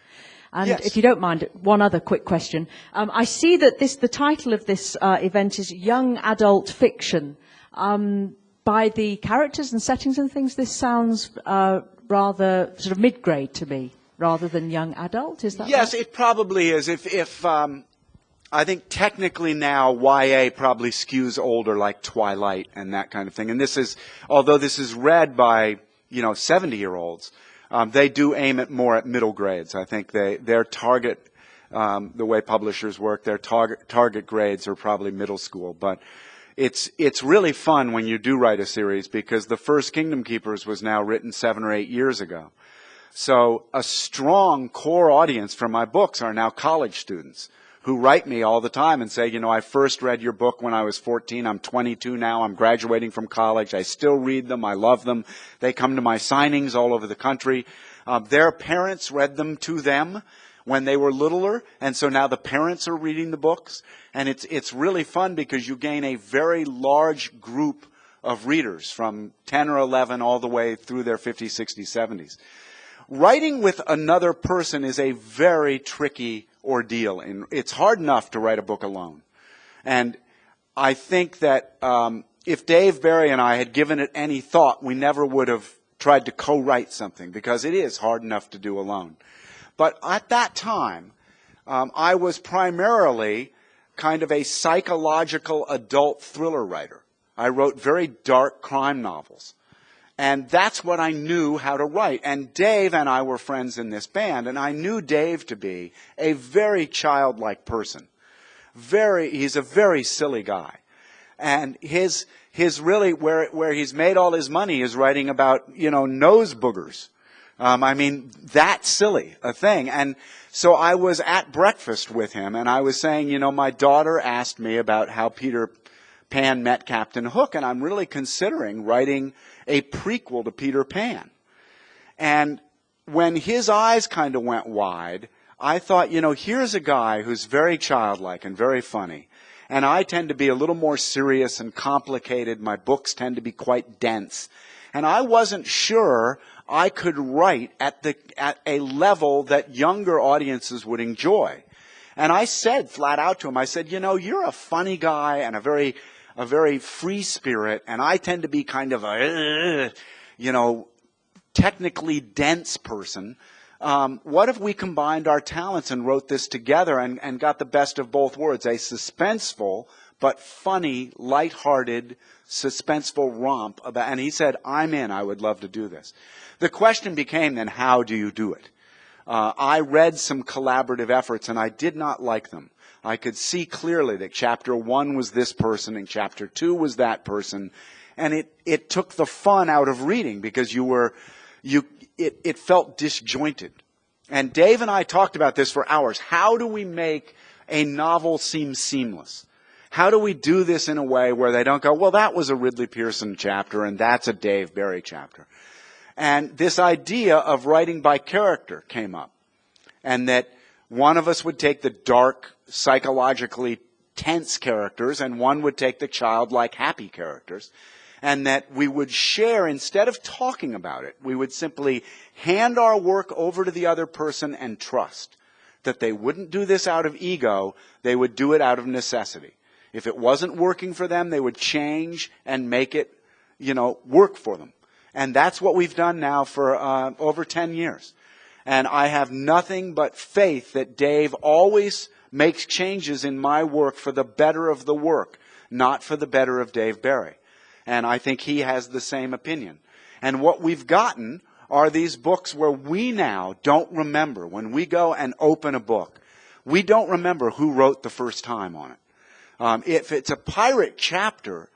And Yes. if you don't mind, one other quick question. I see that the title of this event is Young Adult Fiction. By the characters and settings and things, this sounds rather sort of mid-grade to me, rather than young adult. Is that Yes, right? it probably is. If I think technically now YA probably skews older, like Twilight and that kind of thing. And this is, although this is read by 70-year-olds, they do aim at more at middle grades. I think their target, the way publishers work, their target grades are probably middle school. But it's really fun when you do write a series, because the first Kingdom Keepers was now written 7 or 8 years ago. So a strong core audience for my books are now college students who write me all the time and say, I first read your book when I was 14. I'm 22 now. I'm graduating from college. I still read them. I love them. They come to my signings all over the country. Their parents read them to them when they were littler, and so now the parents are reading the books. And it's really fun because you gain a very large group of readers from 10 or 11 all the way through their 50s, 60s, 70s. Writing with another person is a very tricky ordeal. And it's hard enough to write a book alone. And I think that if Dave Barry and I had given it any thought, we never would have tried to co-write something, because it is hard enough to do alone. But at that time, I was primarily kind of a psychological adult thriller writer. I wrote very dark crime novels. And that's what I knew how to write. And Dave and I were friends in this band, and I knew Dave to be a very childlike person. He's a very silly guy. And his really, where he's made all his money is writing about, nose boogers. That silly a thing. And so I was at breakfast with him, and I was saying, my daughter asked me about how Peter Pan met Captain Hook, and I'm really considering writing a prequel to Peter Pan. And when his eyes kind of went wide, I thought, here's a guy who's very childlike and very funny. And I tend to be a little more serious and complicated. My books tend to be quite dense. And I wasn't sure I could write at a level that younger audiences would enjoy. And I said flat out to him, I said, you're a funny guy and a very free spirit, and I tend to be kind of a, technically dense person. What if we combined our talents and wrote this together and got the best of both worlds, a suspenseful but funny, lighthearted, suspenseful romp about, and he said, I'm in, I would love to do this. The question became then, how do you do it? I read some collaborative efforts, and I did not like them. I could see clearly that chapter 1 was this person and chapter 2 was that person, and it took the fun out of reading, because it felt disjointed. And Dave and I talked about this for hours. How do we make a novel seem seamless? How do we do this in a way where they don't go, well, that was a Ridley Pearson chapter and that's a Dave Barry chapter? And this idea of writing by character came up. And that one of us would take the dark, psychologically tense characters, and one would take the childlike, happy characters. And that we would share, instead of talking about it, we would simply hand our work over to the other person and trust that they wouldn't do this out of ego, they would do it out of necessity. If it wasn't working for them, they would change and make it, work for them. And that's what we've done now for over 10 years. And I have nothing but faith that Dave always makes changes in my work for the better of the work, not for the better of Dave Barry. And I think he has the same opinion. And what we've gotten are these books where we now don't remember. When we go and open a book, we don't remember who wrote the first time on it. If it's a pirate chapter,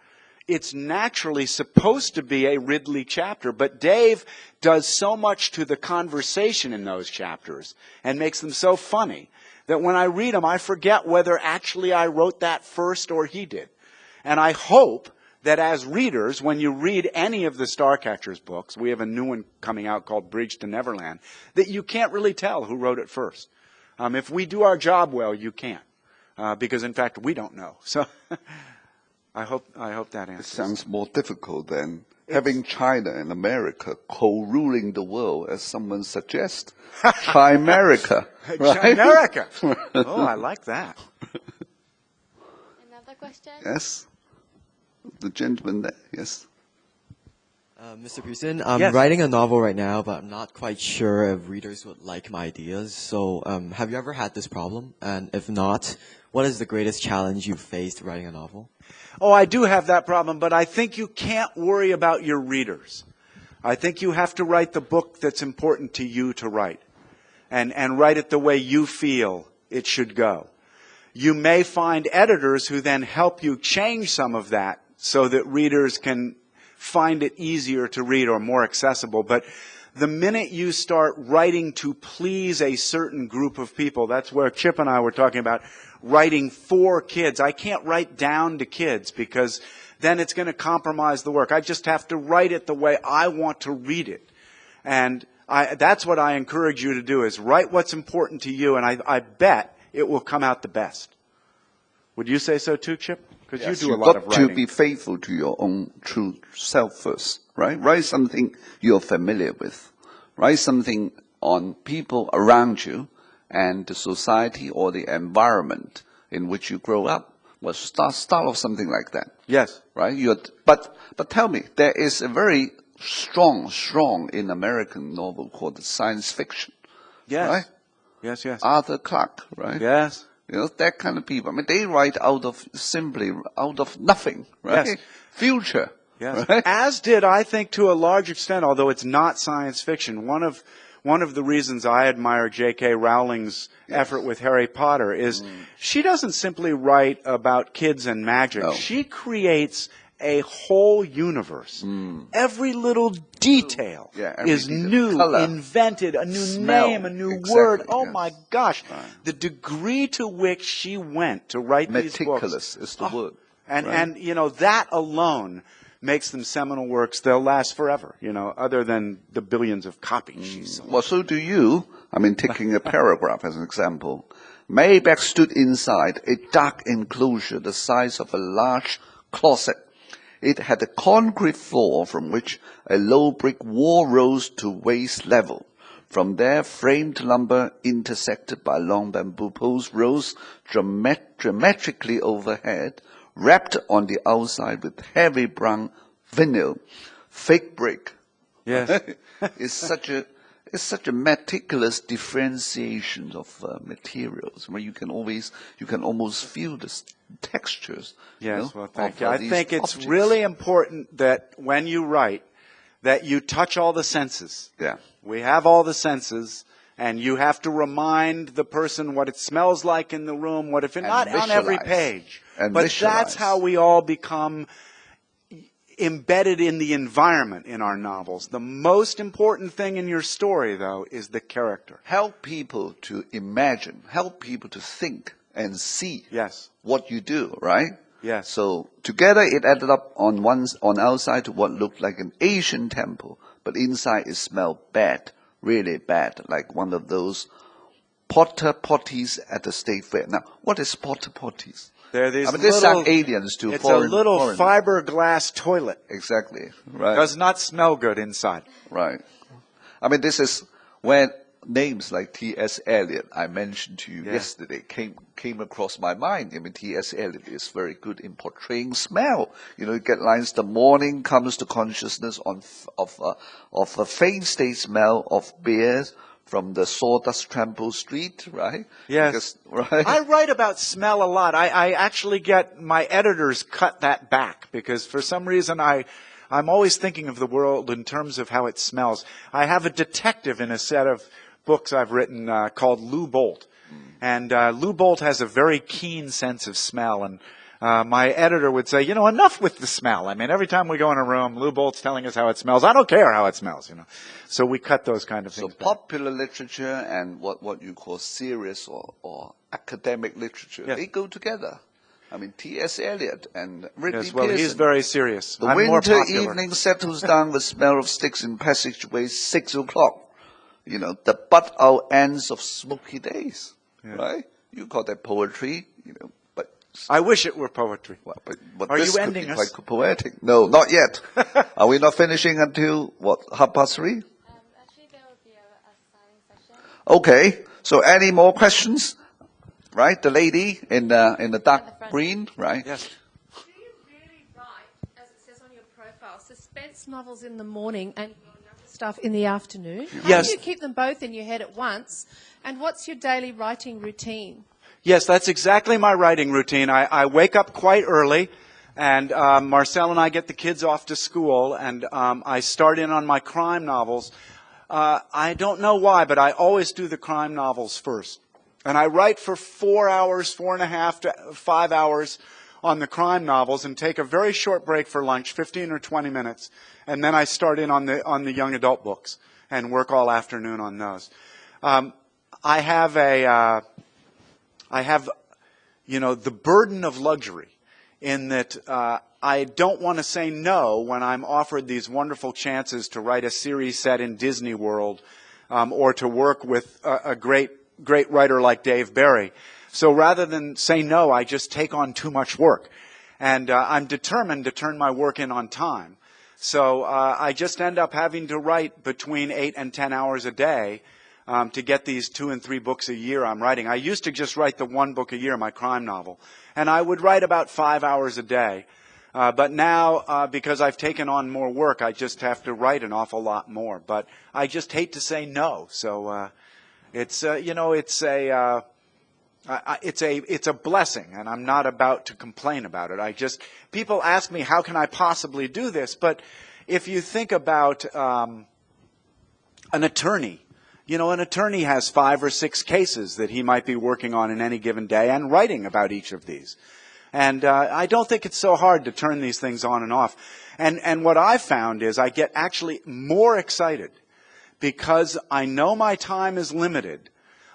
it's naturally supposed to be a Ridley chapter, but Dave does so much to the conversation in those chapters and makes them so funny that when I read them, I forget whether actually I wrote that first or he did. And I hope that as readers, when you read any of the Starcatchers books, we have a new one coming out called Bridge to Neverland, that you can't really tell who wrote it first. If we do our job well, you can't. Because, in fact, we don't know. So I hope that answers. It sounds more difficult than having China and America co-ruling the world, as someone suggests. Chimerica. Right? Chimerica. Oh, I like that. Another question? Yes. The gentleman there, yes. Mr. Pearson, I'm Yes. writing a novel right now, but I'm not quite sure if readers would like my ideas. So, have you ever had this problem? And if not, what is the greatest challenge you've faced writing a novel? Oh, I do have that problem, but I think you can't worry about your readers. I think you have to write the book that's important to you to write, and write it the way you feel it should go. You may find editors who then help you change some of that so that readers can find it easier to read or more accessible. But the minute you start writing to please a certain group of people, that's where Chip and I were talking about writing for kids. I can't write down to kids because then it's going to compromise the work. I just have to write it the way I want to read it. And that's what I encourage you to do, is write what's important to you, and I bet it will come out the best. Would you say so too, Chip? Because Yes, you do a you've lot of got to writing. be faithful to your own true self first, right? Write something you're familiar with. Write something on people around you and the society or the environment in which you grow up. Well, start off something like that, Yes. right? But tell me, there is a very strong in American novel called science fiction, Yes. right? Yes, yes. Arthur Clarke, right? Yes. You know, that kind of people. I mean, they write simply out of nothing, right? Yes. Future. Yes. Right? As did, I think, to a large extent, although it's not science fiction, one of the reasons I admire J.K. Rowling's effort with Harry Potter is she doesn't simply write about kids and magic. No. She creates a whole universe. Every little detail every is detail. new, Color, invented, a new smell, name, a new exactly, word. Oh yes. my gosh. Right. The degree to which she went to write these books. Meticulous is the word. And, right? and, you know, that alone makes them seminal works. They'll last forever, you know, other than the billions of copies she sold. Well, so do you. I mean, taking a paragraph as an example. Maybeck stood inside a dark enclosure the size of a large closet. It had a concrete floor from which a low brick wall rose to waist level. From there, framed lumber intersected by long bamboo poles rose geometrically overhead, wrapped on the outside with heavy brown vinyl. Fake brick. Yes. It's such a meticulous differentiation of materials where you can almost feel the textures. Yes, well, thank of, you. I these think it's objects. really important that when you write, that you touch all the senses. Yeah. We have all the senses, and you have to remind the person what it smells like in the room, what if it's not on every visualize. page. And But visualize. that's how we all become embedded in the environment in our novels. The most important thing in your story, though, is the character. Help people to imagine, help people to think and see Yes. what you do, right? Yes. So together it added up on outside to what looked like an Asian temple, but inside it smelled bad, really bad, like one of those porta potties at the state fair. Now, what is porta potties? They're these I mean, they little, sound aliens to it's foreign. a little foreign. fiberglass toilet. Exactly. Right. Does not smell good inside. Right. I mean, this is when names like T.S. Eliot, I mentioned to you yesterday, came across my mind. I mean, T.S. Eliot is very good in portraying smell. You know, you get lines, the morning comes to consciousness of a faint state smell of beers from the sawdust trampled street, right? Yes. Because, right? I write about smell a lot. I actually get my editors cut that back because for some reason I'm always thinking of the world in terms of how it smells. I have a detective in a set of books I've written called Lou Bolt. And Lou Bolt has a very keen sense of smell. And my editor would say, you know, enough with the smell. I mean, every time we go in a room, Lou Bolt's telling us how it smells. I don't care how it smells, you know. So we cut those kind of So things back. popular literature and what you call serious or academic literature, they go together. I mean, T.S. Eliot and Ridley Yes, well, Pearson. he's very serious. The I'm more winter popular. evening settles down with smell of sticks in passageways, 6 o'clock. You know, the butt-out ends of smoky days, right? You call that poetry, you know, but I wish it were poetry. Well, but Are this you could be ending us? quite poetic. No, not yet. Are we not finishing until, what, 3:30? Actually, there will be a signing session. Okay. So any more questions? Right? The lady in the dark green, right? Yes. Do you really write, as it says on your profile, suspense novels in the morning and stuff in the afternoon? How Yes. do you keep them both in your head at once? And what's your daily writing routine? Yes, that's exactly my writing routine. I wake up quite early, and Marcel and I get the kids off to school, and I start in on my crime novels. I don't know why, but I always do the crime novels first. And I write for 4 hours, 4.5 to 5 hours on the crime novels and take a very short break for lunch, 15 or 20 minutes. And then I start in on the young adult books and work all afternoon on those. I have, the burden of luxury in that I don't want to say no when I'm offered these wonderful chances to write a series set in Disney World or to work with a great writer like Dave Barry. So rather than say no, I just take on too much work. And I'm determined to turn my work in on time. So I just end up having to write between 8 and 10 hours a day to get these 2 and 3 books a year I'm writing. I used to just write the 1 book a year, my crime novel. And I would write about 5 hours a day. But now, because I've taken on more work, I just have to write an awful lot more. But I just hate to say no. So it's a blessing, and I'm not about to complain about it. People ask me, how can I possibly do this? But if you think about an attorney, an attorney has 5 or 6 cases that he might be working on in any given day and writing about each of these. And I don't think it's so hard to turn these things on and off. And what I've found is I get actually more excited because I know my time is limited.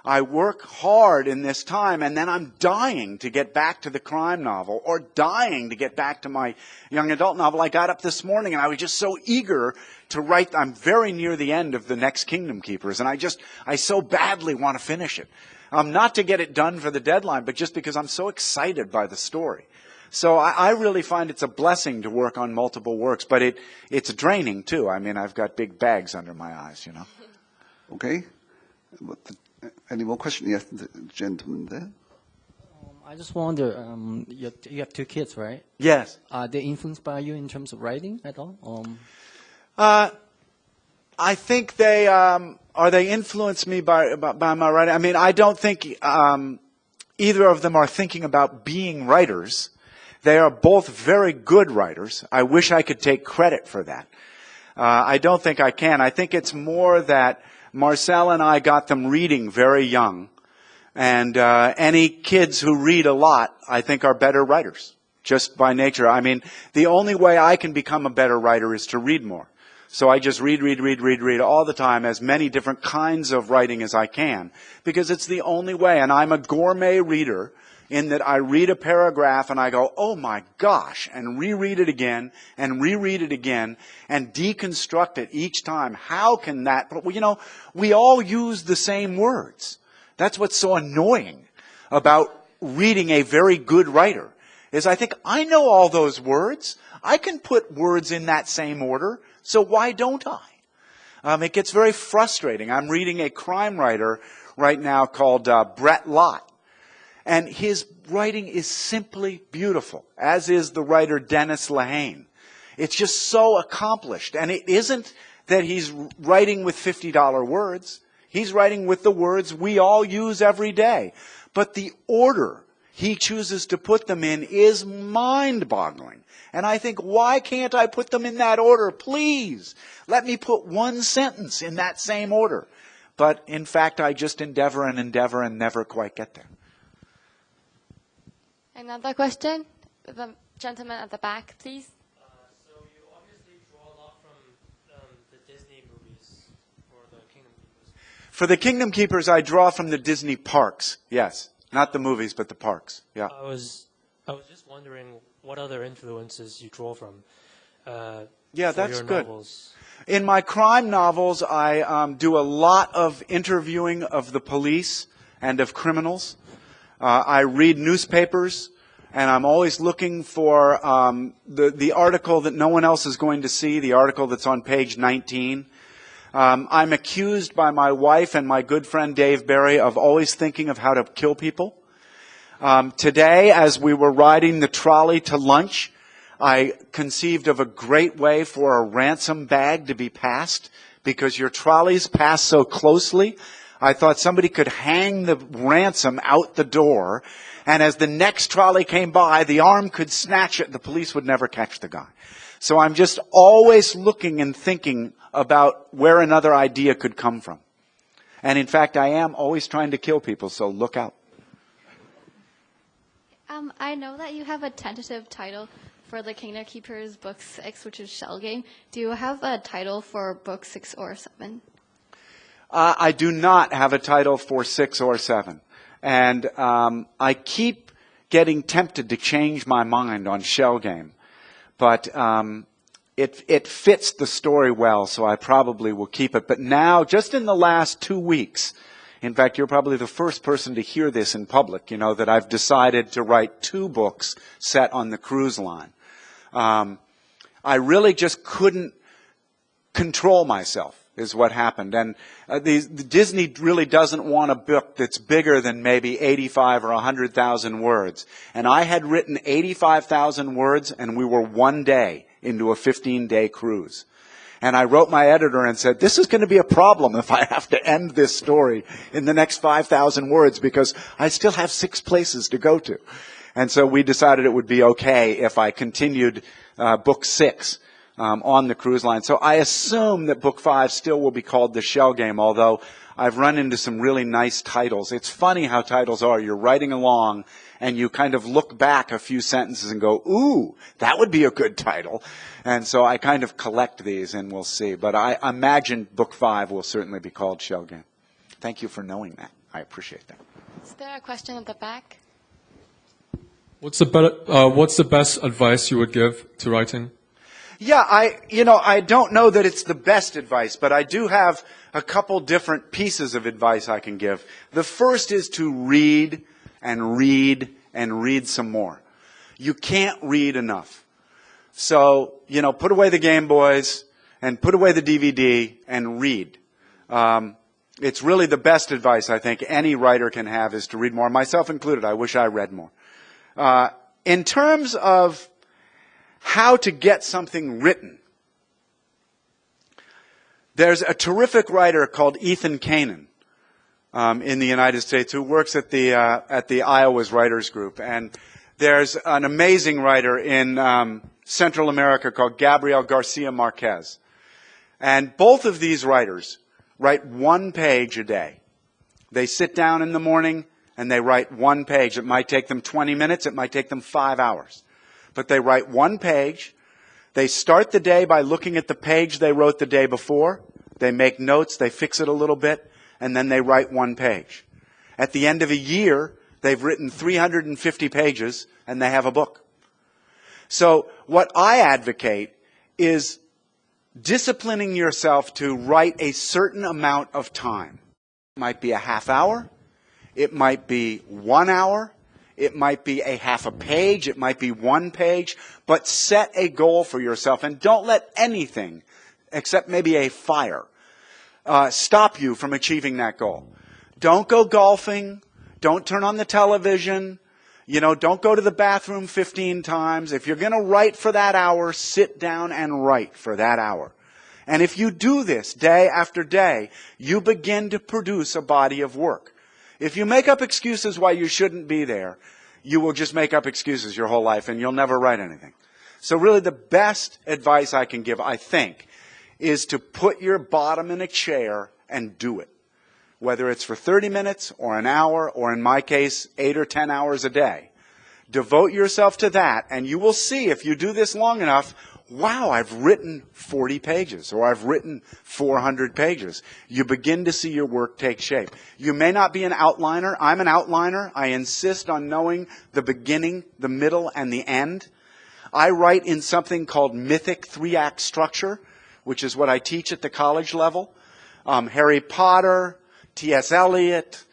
I work hard in this time, and then I'm dying to get back to the crime novel or dying to get back to my young adult novel. I got up this morning, and I was just so eager to write. I'm very near the end of the next Kingdom Keepers, and I so badly want to finish it. Not to get it done for the deadline, but just because I'm so excited by the story. So I really find it's a blessing to work on multiple works, but it's draining, too. I mean, I've got big bags under my eyes, Okay. Any more questions? Yes, the gentleman there. I just wonder, you have 2 kids, right? Yes. Are they influenced by you in terms of writing at all? I think they influenced me by my writing? I mean, I don't think either of them are thinking about being writers. They are both very good writers. I wish I could take credit for that. I don't think I can. I think it's more that Marcel and I got them reading very young. And any kids who read a lot, I think, are better writers, just by nature. I mean, the only way I can become a better writer is to read more. So I just read all the time, as many different kinds of writing as I can, because it's the only way. And I'm a gourmet reader in that I read a paragraph and I go, oh my gosh, and reread it again and reread it again and deconstruct it each time. How can that? But we all use the same words. That's what's so annoying about reading a very good writer, is I think I know all those words. I can put words in that same order, so why don't I? It gets very frustrating. I'm reading a crime writer right now called Brett Lott. And his writing is simply beautiful, as is the writer Dennis Lehane. It's just so accomplished. And it isn't that he's writing with $50 words. He's writing with the words we all use every day. But the order he chooses to put them in is mind-boggling. And I think, why can't I put them in that order? Please, let me put one sentence in that same order. But in fact, I just endeavor and never quite get there. Another question? The gentleman at the back, please. So you obviously draw a lot from the Disney movies for the Kingdom Keepers. For the Kingdom Keepers, I draw from the Disney parks. Yes, not the movies, but the parks. Yeah. I was just wondering what other influences you draw from. Yeah, for that's your good. Novels. In my crime novels, I do a lot of interviewing of the police and of criminals. I read newspapers and I'm always looking for the article that no one else is going to see, the article that's on page 19. I'm accused by my wife and my good friend Dave Barry of always thinking of how to kill people. Today, as we were riding the trolley to lunch, I conceived of a great way for a ransom bag to be passed, because your trolleys pass so closely. I thought somebody could hang the ransom out the door, and as the next trolley came by, the arm could snatch it. The police would never catch the guy. So I'm just always looking and thinking about where another idea could come from. And in fact, I am always trying to kill people, so look out. I know that you have a tentative title for the Kingdom Keepers Book 6, which is Shell Game. Do you have a title for Book 6 or 7? I do not have a title for 6 or 7. And I keep getting tempted to change my mind on Shell Game. But it fits the story well, so I probably will keep it. But now, just in the last 2 weeks, in fact, you're probably the first person to hear this in public, you know, that I've decided to write 2 books set on the cruise line. I really just couldn't control myself, is what happened. And Disney really doesn't want a book that's bigger than maybe 85 or 100,000 words. And I had written 85,000 words, and we were 1 day into a 15-day cruise. And I wrote my editor and said, this is going to be a problem if I have to end this story in the next 5,000 words, because I still have 6 places to go to. And so we decided it would be okay if I continued book 6 on the cruise line. So I assume that book 5 still will be called The Shell Game, although I've run into some really nice titles. It's funny how titles are. You're writing along, and you kind of look back a few sentences and go, ooh, that would be a good title. And so I kind of collect these, and we'll see. But I imagine book 5 will certainly be called Shell Game. Thank you for knowing that. I appreciate that. Is there a question at the back? What's the best advice you would give to writing? Yeah, I don't know that it's the best advice, but I do have a couple different pieces of advice I can give. The first is to read and read and read some more. You can't read enough. So, put away the Game Boys and put away the DVD and read. It's really the best advice I think any writer can have, is to read more, myself included. I wish I read more. In terms of how to get something written, there's a terrific writer called Ethan Kanan in the United States who works at the Iowa's Writers Group. And there's an amazing writer in Central America called Gabriel Garcia Marquez. And both of these writers write 1 page a day. They sit down in the morning and they write 1 page. It might take them 20 minutes. It might take them 5 hours. But they write 1 page. They start the day by looking at the page they wrote the day before. They make notes. They fix it a little bit. And then they write 1 page. At the end of a year, they've written 350 pages and they have a book. So what I advocate is disciplining yourself to write a certain amount of time. It might be a half hour. It might be 1 hour. It might be a half a page. It might be 1 page. But set a goal for yourself, and don't let anything, except maybe a fire, stop you from achieving that goal. Don't go golfing. Don't turn on the television. Don't go to the bathroom 15 times. If you're going to write for that hour, sit down and write for that hour. And if you do this day after day, you begin to produce a body of work. If you make up excuses why you shouldn't be there, you will just make up excuses your whole life and you'll never write anything. So really the best advice I can give, I think, is to put your bottom in a chair and do it. Whether it's for 30 minutes or an hour, or in my case, 8 or 10 hours a day. Devote yourself to that, and you will see, if you do this long enough, wow, I've written 40 pages, or I've written 400 pages. You begin to see your work take shape. You may not be an outliner. I'm an outliner. I insist on knowing the beginning, the middle, and the end. I write in something called Mythic 3-act structure, which is what I teach at the college level. Harry Potter, T.S. Eliot,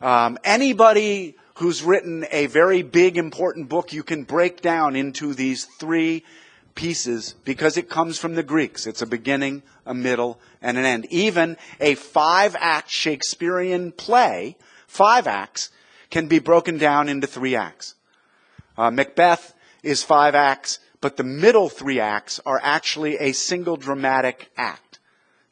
anybody who's written a very big, important book you can break down into these 3 pieces because it comes from the Greeks. It's a beginning, a middle, and an end. Even a 5-act Shakespearean play, 5 acts, can be broken down into 3 acts. Macbeth is 5 acts, but the middle 3 acts are actually a single dramatic act.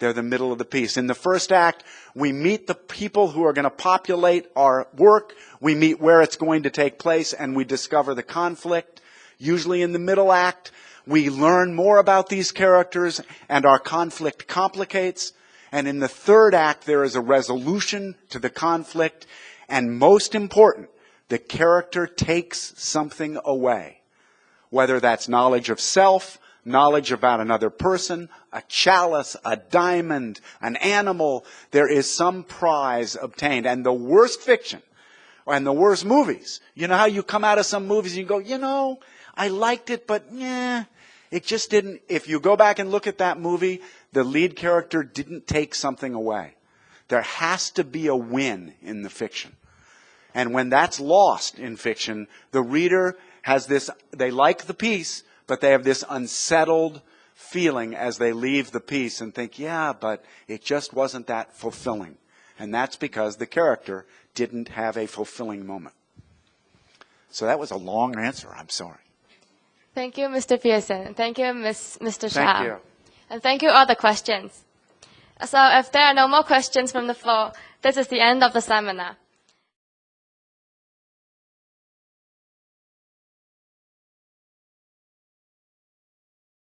They're the middle of the piece. In the first act, we meet the people who are going to populate our work. We meet where it's going to take place, and we discover the conflict. Usually in the middle act, we learn more about these characters, and our conflict complicates. And in the third act, there is a resolution to the conflict. And most important, the character takes something away. Whether that's knowledge of self, knowledge about another person, a chalice, a diamond, an animal, there is some prize obtained. And the worst fiction, and the worst movies, you know how you come out of some movies and you go, you know, I liked it, but it just didn't. If you go back and look at that movie, the lead character didn't take something away. There has to be a win in the fiction. And when that's lost in fiction, the reader has this, they like the piece, but they have this unsettled feeling as they leave the piece and think, yeah, but it just wasn't that fulfilling. And that's because the character didn't have a fulfilling moment. So that was a long answer. I'm sorry. Thank you, Mr. Pearson. Thank you, Mr. Shah. Thank you. And thank you all the questions. So if there are no more questions from the floor, this is the end of the seminar.